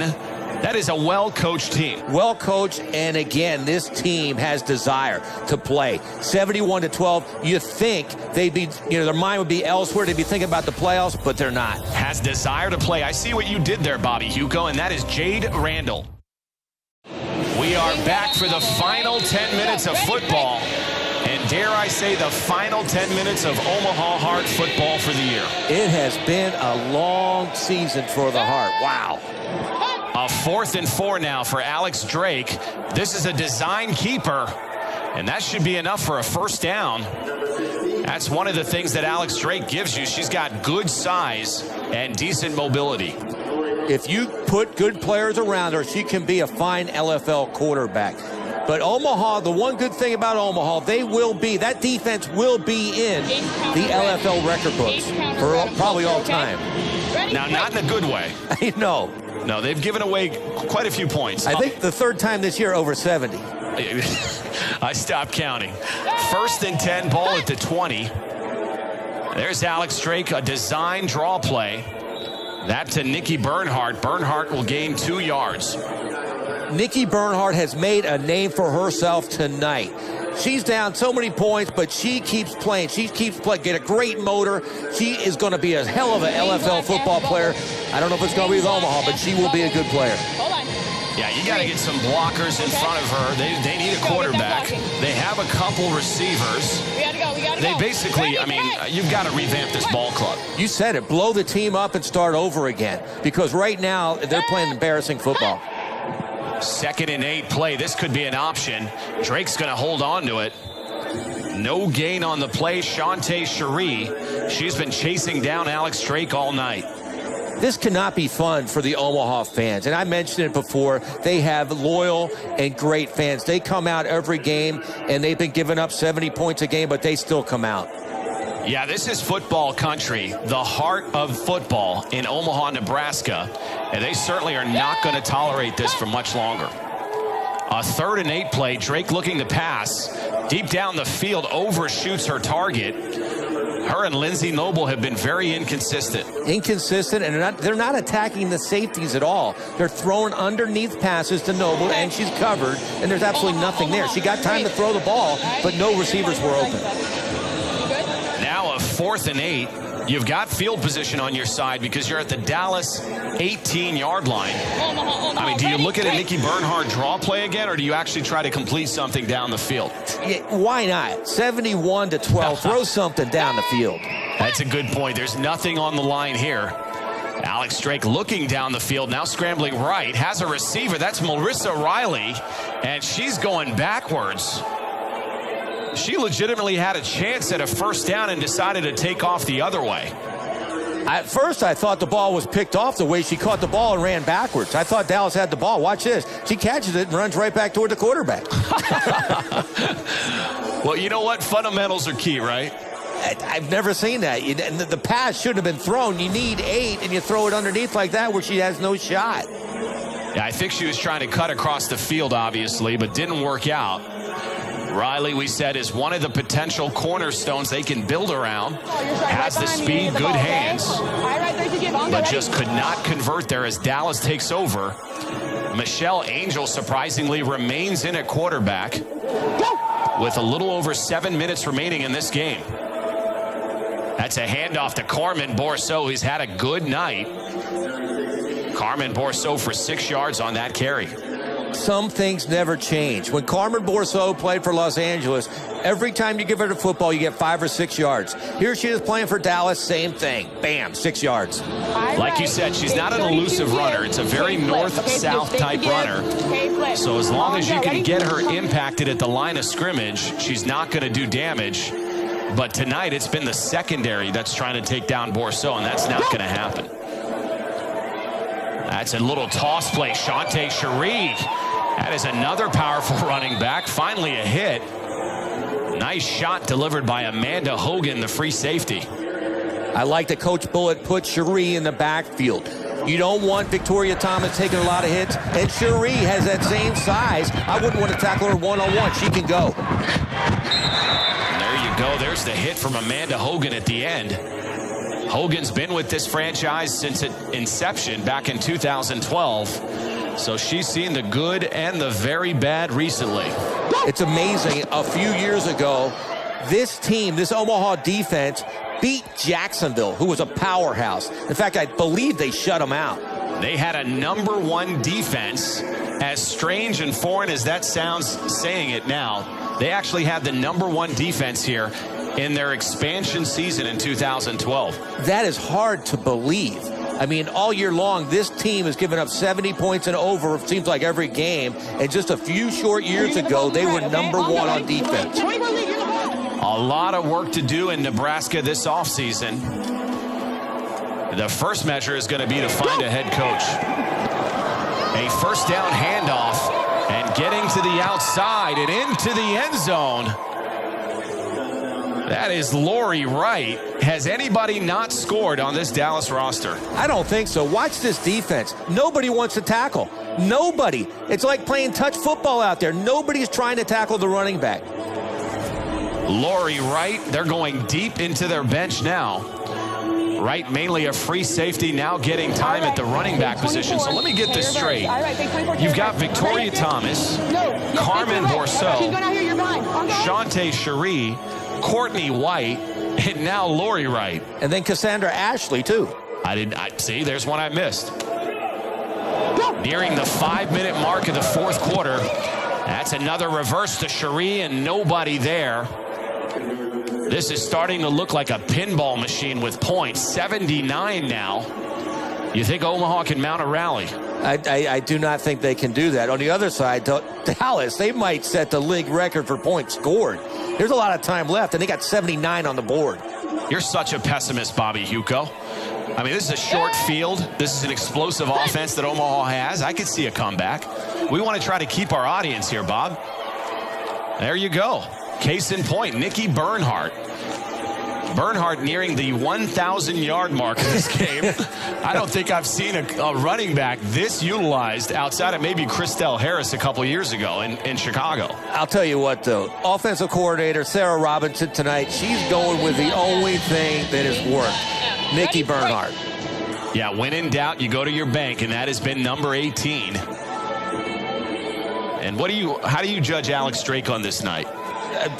B: that is a well-coached team.
C: Well-coached, and again, this team has desire to play. 71-12, you think they'd be, their mind would be elsewhere. They'd be thinking about the playoffs, but they're not.
B: Has desire to play. I see what you did there, Bobby Hugo, and that is Jade Randall. We are back for the final 10 minutes of football. And dare I say, the final 10 minutes of Omaha Heart football for the year.
C: It has been a long season for the Heart. Wow.
B: A 4th and 4 now for Alex Drake. This is a design keeper, and that should be enough for a first down. That's one of the things that Alex Drake gives you. She's got good size and decent mobility.
C: If you put good players around her, she can be a fine LFL quarterback. But Omaha, the one good thing about Omaha, that defense will be in the LFL record books for probably all time.
B: Now, not in a good way.
C: I know.
B: No, they've given away quite a few points.
C: I think the third time this year over 70.
B: I stopped counting. 1st and 10, ball at the 20. There's Alex Drake, a design draw play. That to Nikki Bernhardt. Bernhardt will gain 2 yards.
C: Nikki Bernhardt has made a name for herself tonight. She's down so many points, but she keeps playing. She keeps playing. Get a great motor. She is going to be a hell of an LFL football player. I don't know if it's going to be with Omaha, but she will be a good player.
B: Yeah, you got to get some blockers in front of her. They need a quarterback. They have a couple receivers. They basically, you've got to revamp this ball club.
C: You said it. Blow the team up and start over again. Because right now, they're playing embarrassing football.
B: 2nd and 8 play. This could be an option. Drake's going to hold on to it. No gain on the play. Shantae Cherie. She's been chasing down Alex Drake all night.
C: This cannot be fun for the Omaha fans. And I mentioned it before. They have loyal and great fans. They come out every game, and they've been giving up 70 points a game, but they still come out.
B: Yeah, this is football country, the heart of football in Omaha, Nebraska. And they certainly are not going to tolerate this for much longer. A 3rd and 8 play. Drake looking to pass. Deep down the field, overshoots her target. Her and Lindsay Noble have been very inconsistent.
C: And they're not attacking the safeties at all. They're throwing underneath passes to Noble, and she's covered, and there's absolutely nothing there. She got time to throw the ball, but no receivers were open.
B: Now a 4th and 8. You've got field position on your side because you're at the Dallas 18-yard line. Do you look at a Nikki Bernhardt draw play again, or do you actually try to complete something down the field?
C: Yeah, why not? 71-12. Throw something down the field.
B: That's a good point. There's nothing on the line here. Alex Drake looking down the field, now scrambling right. Has a receiver. That's Marissa Riley, and she's going backwards. She legitimately had a chance at a first down and decided to take off the other way.
C: At first, I thought the ball was picked off the way she caught the ball and ran backwards. I thought Dallas had the ball. Watch this. She catches it and runs right back toward the quarterback.
B: Well, you know what? Fundamentals are key, right?
C: I've never seen that. The pass shouldn't have been thrown. You need 8, and you throw it underneath like that where she has no shot.
B: Yeah, I think she was trying to cut across the field, obviously, but didn't work out. Riley, we said, is one of the potential cornerstones they can build around. Has the speed, good hands, but just could not convert there as Dallas takes over. Michelle Angel surprisingly remains in at quarterback with a little over 7 minutes remaining in this game. That's a handoff to Carmen Borso, who's had a good night. Carmen Borso for 6 yards on that carry.
C: Some things never change. When Carmen Borso played for Los Angeles, every time you give her the football, you get 5 or 6 yards. Here she is playing for Dallas, same thing. Bam, 6 yards.
B: Like you said, she's not an elusive runner. It's a very north-south type runner. So as long as you can get her impacted at the line of scrimmage, she's not going to do damage. But tonight, it's been the secondary that's trying to take down Borso, and that's not going to happen. That's a little toss play. Shantae Cherie. That is another powerful running back. Finally a hit. Nice shot delivered by Amanda Hogan, the free safety.
C: I like that Coach Bullitt put Cherie in the backfield. You don't want Victoria Thomas taking a lot of hits. And Cherie has that same size. I wouldn't want to tackle her one-on-one. She can go.
B: And there you go. There's the hit from Amanda Hogan at the end. Hogan's been with this franchise since its inception back in 2012. So she's seen the good and the very bad recently.
C: It's amazing. A few years ago, this team, this Omaha defense, beat Jacksonville, who was a powerhouse. In fact, I believe they shut them out.
B: They had a #1 defense. As strange and foreign as that sounds saying it now, they actually had the #1 defense here in their expansion season in 2012.
C: That is hard to believe. I mean, all year long, this team has given up 70 points and over, it seems like every game. And just a few short years ago, they were #1 on defense.
B: A lot of work to do in Nebraska this offseason. The first measure is going to be to find a head coach. A first down handoff and getting to the outside and into the end zone. That is Lori Wright. Has anybody not scored on this Dallas roster?
C: I don't think so. Watch this defense. Nobody wants to tackle. Nobody. It's like playing touch football out there. Nobody's trying to tackle the running back.
B: Lori Wright, they're going deep into their bench now. Wright, mainly a free safety, now getting time at the running back position. So let me get this straight. You've got Victoria Thomas, Carmen Borceau, Shante Cherie, Courtney White, and now Lori Wright.
C: And then Cassandra Ashley, too.
B: See, there's one I missed. Nearing the 5-minute mark of the fourth quarter. That's another reverse to Cherie and nobody there. This is starting to look like a pinball machine with points. 79 now. You think Omaha can mount a rally?
C: I do not think they can do that. On the other side, Dallas, they might set the league record for points scored. There's a lot of time left, and they got 79 on the board.
B: You're such a pessimist, Bobby Huco. I mean, this is a short field. This is an explosive offense that Omaha has. I could see a comeback. We want to try to keep our audience here, Bob. There you go. Case in point, Nikki Bernhardt. Bernhardt nearing the 1,000-yard mark in this game. I don't think I've seen a running back this utilized outside of maybe Christelle Harris a couple years ago in Chicago.
C: I'll tell you what, though. Offensive coordinator Sarah Robinson tonight, she's going with the only thing that has worked. Nikki Bernhardt.
B: Yeah, when in doubt, you go to your bank, and that has been number 18. And how do you judge Alex Drake on this night?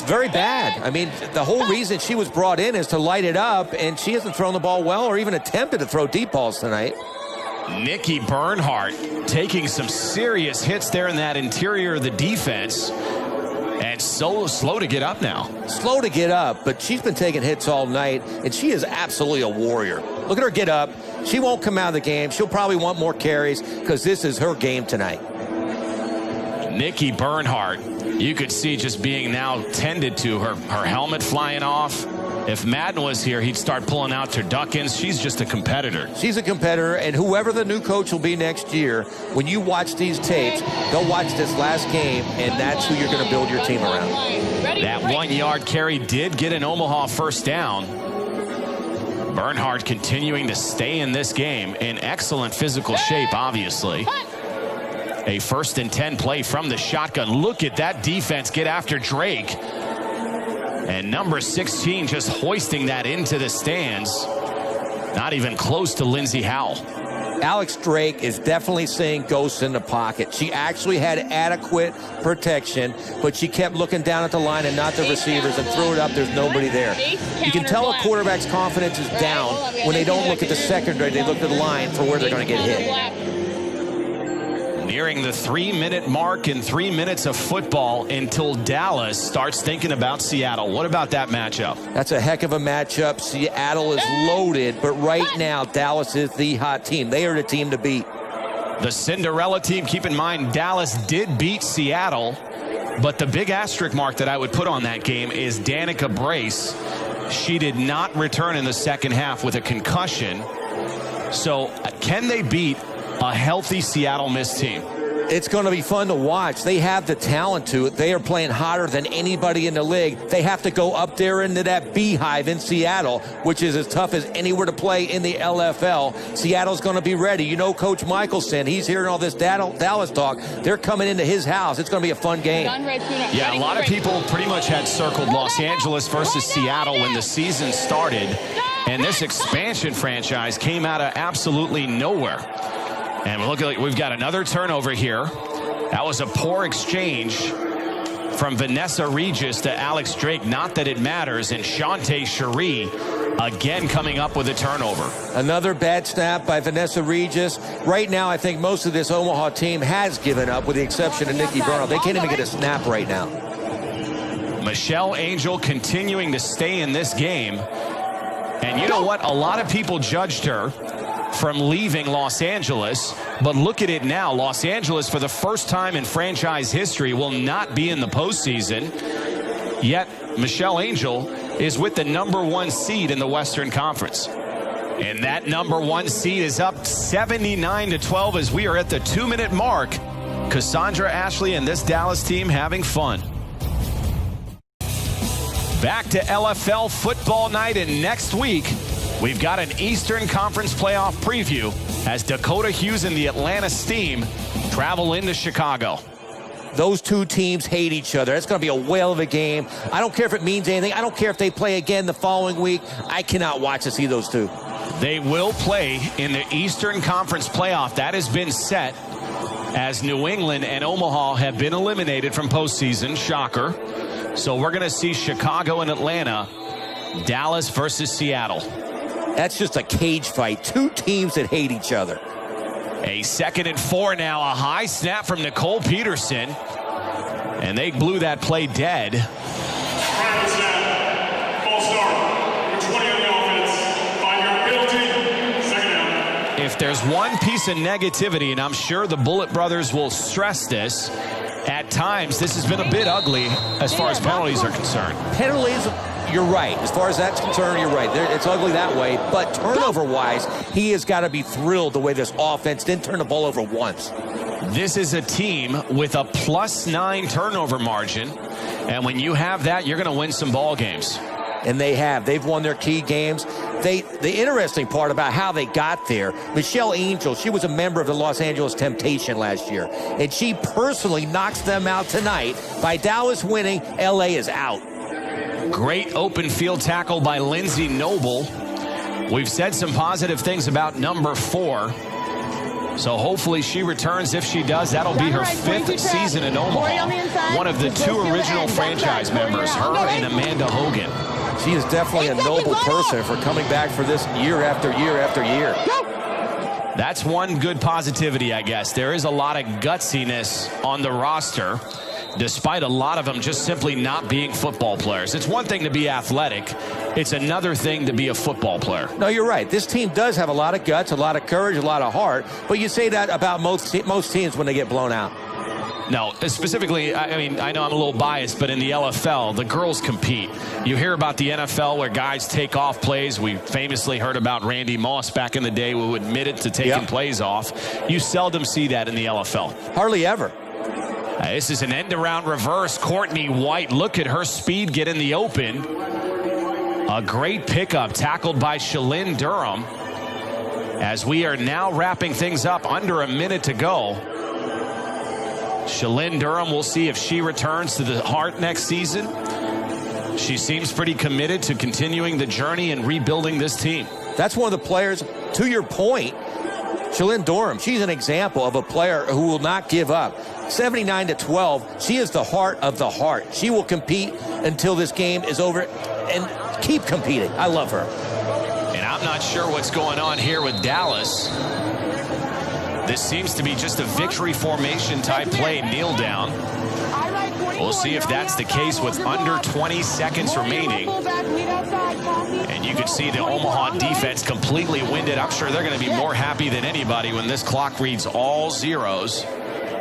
C: Very bad. I mean, the whole reason she was brought in is to light it up, and she hasn't thrown the ball well or even attempted to throw deep balls tonight.
B: Nikki Bernhardt taking some serious hits there in that interior of the defense, and so slow to get up now.
C: Slow to get up, but she's been taking hits all night, and she is absolutely a warrior. Look at her get up. She won't come out of the game. She'll probably want more carries because this is her game tonight.
B: Nikki Bernhardt, you could see just being now tended to, her helmet flying off. If Madden was here, he'd start pulling out turduckens. She's just a competitor.
C: She's a competitor, and whoever the new coach will be next year, when you watch these tapes, go watch this last game, and that's who you're going to build your team around.
B: That 1-yard carry did get an Omaha first down. Bernhardt continuing to stay in this game in excellent physical shape, obviously. A 1st and 10 play from the shotgun. Look at that defense get after Drake. And number 16 just hoisting that into the stands. Not even close to Lindsey Howell.
C: Alex Drake is definitely seeing ghosts in the pocket. She actually had adequate protection, but she kept looking down at the line and not the receivers and threw it up. There's nobody there. You can tell a quarterback's confidence is down when they don't look at the secondary. They look at the line for where they're going to get hit.
B: Nearing the 3-minute mark in 3 minutes of football until Dallas starts thinking about Seattle. What about that matchup?
C: That's a heck of a matchup. Seattle is loaded, but right now Dallas is the hot team. They are the team to beat.
B: The Cinderella team, keep in mind, Dallas did beat Seattle, but the big asterisk mark that I would put on that game is Danica Brace. She did not return in the second half with a concussion. So can they beat a healthy Seattle Mist team?
C: It's going to be fun to watch. They have the talent to it. They are playing hotter than anybody in the league. They have to go up there into that beehive in Seattle, which is as tough as anywhere to play in the LFL. Seattle's going to be ready. You know Coach Michelson, he's hearing all this Dallas talk. They're coming into his house. It's going to be a fun game.
B: Yeah, a lot of people pretty much had circled Los Angeles versus Seattle when the season started, and this expansion franchise came out of absolutely nowhere. And look, we've got another turnover here. That was a poor exchange from Vanessa Regis to Alex Drake. Not that it matters. And Shante Cherie again coming up with a turnover.
C: Another bad snap by Vanessa Regis. Right now, I think most of this Omaha team has given up, with the exception of Nikki Burnham. They can't even get a snap right now.
B: Michelle Angel continuing to stay in this game. And you know what? A lot of people judged her from leaving Los Angeles, but look at it now. Los Angeles, for the first time in franchise history, will not be in the postseason. Yet Michelle Angel is with the #1 seed in the Western Conference. And that #1 seed is up 79-12 as we are at the 2-minute mark. Cassandra Ashley and this Dallas team having fun. Back to LFL football night, and next week we've got an Eastern Conference playoff preview as Dakota Hughes and the Atlanta Steam travel into Chicago.
C: Those two teams hate each other. It's going to be a whale of a game. I don't care if it means anything. I don't care if they play again the following week. I cannot watch to see those two.
B: They will play in the Eastern Conference playoff. That has been set as New England and Omaha have been eliminated from postseason. Shocker. So we're going to see Chicago and Atlanta, Dallas versus Seattle.
C: That's just a cage fight. Two teams that hate each other.
B: A 2nd and 4 now. A high snap from Nicole Peterson. And they blew that play dead.
K: Private snap. False start. Number 20 on the offense. 5-yard penalty. 2nd down.
B: If there's one piece of negativity, and I'm sure the Bullitt brothers will stress this, at times this has been a bit ugly as far as penalties are concerned.
C: Penalties, you're right. As far as that's concerned, you're right. It's ugly that way. But turnover-wise, he has got to be thrilled the way this offense didn't turn the ball over once.
B: This is a team with a +9 turnover margin. And when you have that, you're going to win some ball games.
C: And they have. They've won their key games. The interesting part about how they got there, Michelle Angel, she was a member of the Los Angeles Temptation last year. And she personally knocks them out tonight. By Dallas winning, LA is out.
B: Great open field tackle by Lindsay Noble. We've said some positive things about number 4. So hopefully she returns. If she does, that'll be her 5th season in Omaha. One of the 2 original franchise members, her and Amanda Hogan.
C: She is definitely a noble person for coming back for this year after year after year.
B: That's one good positivity, I guess. There is a lot of gutsiness on the roster, despite a lot of them just simply not being football players. It's one thing to be athletic. It's another thing to be a football player.
C: No, you're right. This team does have a lot of guts, a lot of courage, a lot of heart. But you say that about most teams when they get blown out.
B: No, specifically, I mean, I know I'm a little biased, but in the LFL, the girls compete. You hear about the NFL where guys take off plays. We famously heard about Randy Moss back in the day who admitted to taking plays off. You seldom see that in the LFL.
C: Hardly ever.
B: This is an end-around reverse. Courtney White, look at her speed get in the open. A great pickup tackled by Shalyn Durham. As we are now wrapping things up, under a minute to go. Shalyn Durham, we'll see if she returns to the Heart next season. She seems pretty committed to continuing the journey and rebuilding this team.
C: That's one of the players, to your point, Shalyn Durham, she's an example of a player who will not give up. 79-12, she is the heart of the heart. She will compete until this game is over and keep competing. I love her.
B: And I'm not sure what's going on here with Dallas. This seems to be just a victory formation type play, kneel down. We'll see if that's the case with under 20 seconds remaining. And you can see the Omaha defense completely winded. I'm sure they're going to be more happy than anybody when this clock reads all zeros,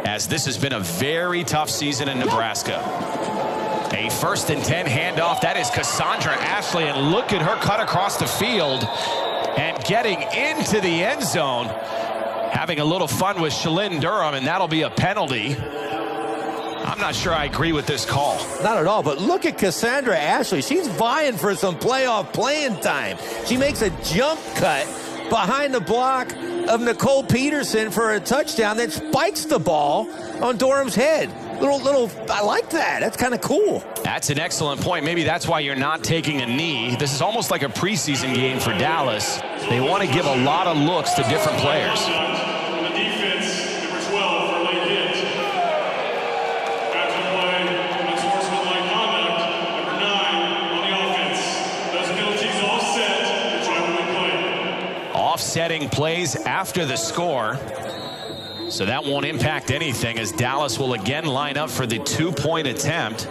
B: as this has been a very tough season in Nebraska. A 1st and 10 handoff. That is Cassandra Ashley, and look at her cut across the field and getting into the end zone. Having a little fun with Shalyn Durham, and that'll be a penalty. I'm not sure I agree with this call.
C: Not at all, but look at Cassandra Ashley. She's vying for some playoff playing time. She makes a jump cut behind the block of Nicole Peterson for a touchdown that spikes the ball on Durham's head. Little, I like that. That's kind of cool.
B: That's an excellent point. Maybe that's why you're not taking a knee. This is almost like a preseason game for Dallas. They want to give a lot of looks to different players.
K: On the defense, number 12 for late hit. After the play, unsportsmanlike conduct, number 9 on the offense. Those penalties all set.
B: record-setting plays after the score. So that won't impact anything as Dallas will again line up for the 2-point attempt.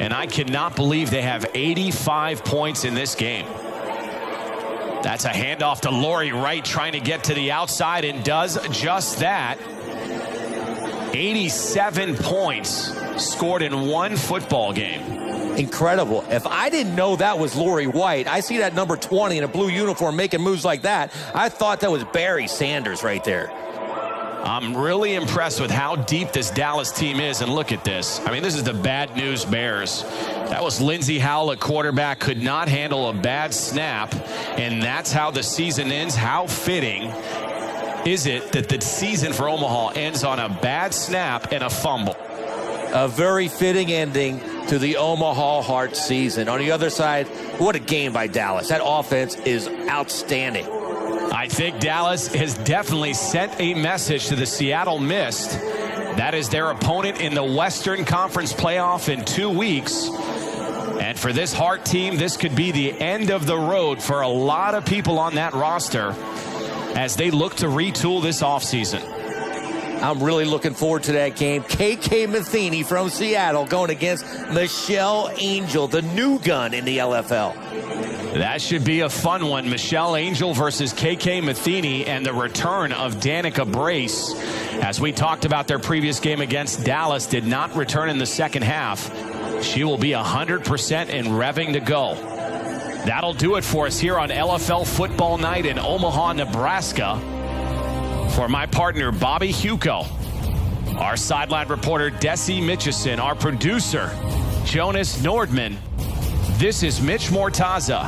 B: And I cannot believe they have 85 points in this game. That's a handoff to Laurie Wright trying to get to the outside and does just that. 87 points scored in one football game.
C: Incredible. If I didn't know that was Laurie White, I see that number 20 in a blue uniform making moves like that. I thought that was Barry Sanders right there.
B: I'm really impressed with how deep this Dallas team is, and look at this. I mean, this is the bad news Bears. That was Lindsey Howell at quarterback, could not handle a bad snap, and that's how the season ends. How fitting is it that the season for Omaha ends on a bad snap and a fumble?
C: A very fitting ending to the Omaha Heart season. On the other side, what a game by Dallas. That offense is outstanding.
B: I think Dallas has definitely sent a message to the Seattle Mist. That is their opponent in the Western Conference playoff in 2 weeks. And for this Heart team, this could be the end of the road for a lot of people on that roster as they look to retool this offseason.
C: I'm really looking forward to that game. KK Matheny from Seattle going against Michelle Angel, the new gun in the LFL.
B: That should be a fun one. Michelle Angel versus KK Matheny and the return of Danica Brace. As we talked about, their previous game against Dallas did not return in the second half. She will be 100% and revving to go. That'll do it for us here on LFL Football Night in Omaha, Nebraska. For my partner, Bobby Huco, our sideline reporter, Desi Mitchison, our producer, Jonas Nordman, this is Mitch Mortaza,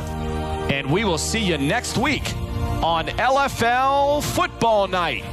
B: and we will see you next week on LFL Football Night.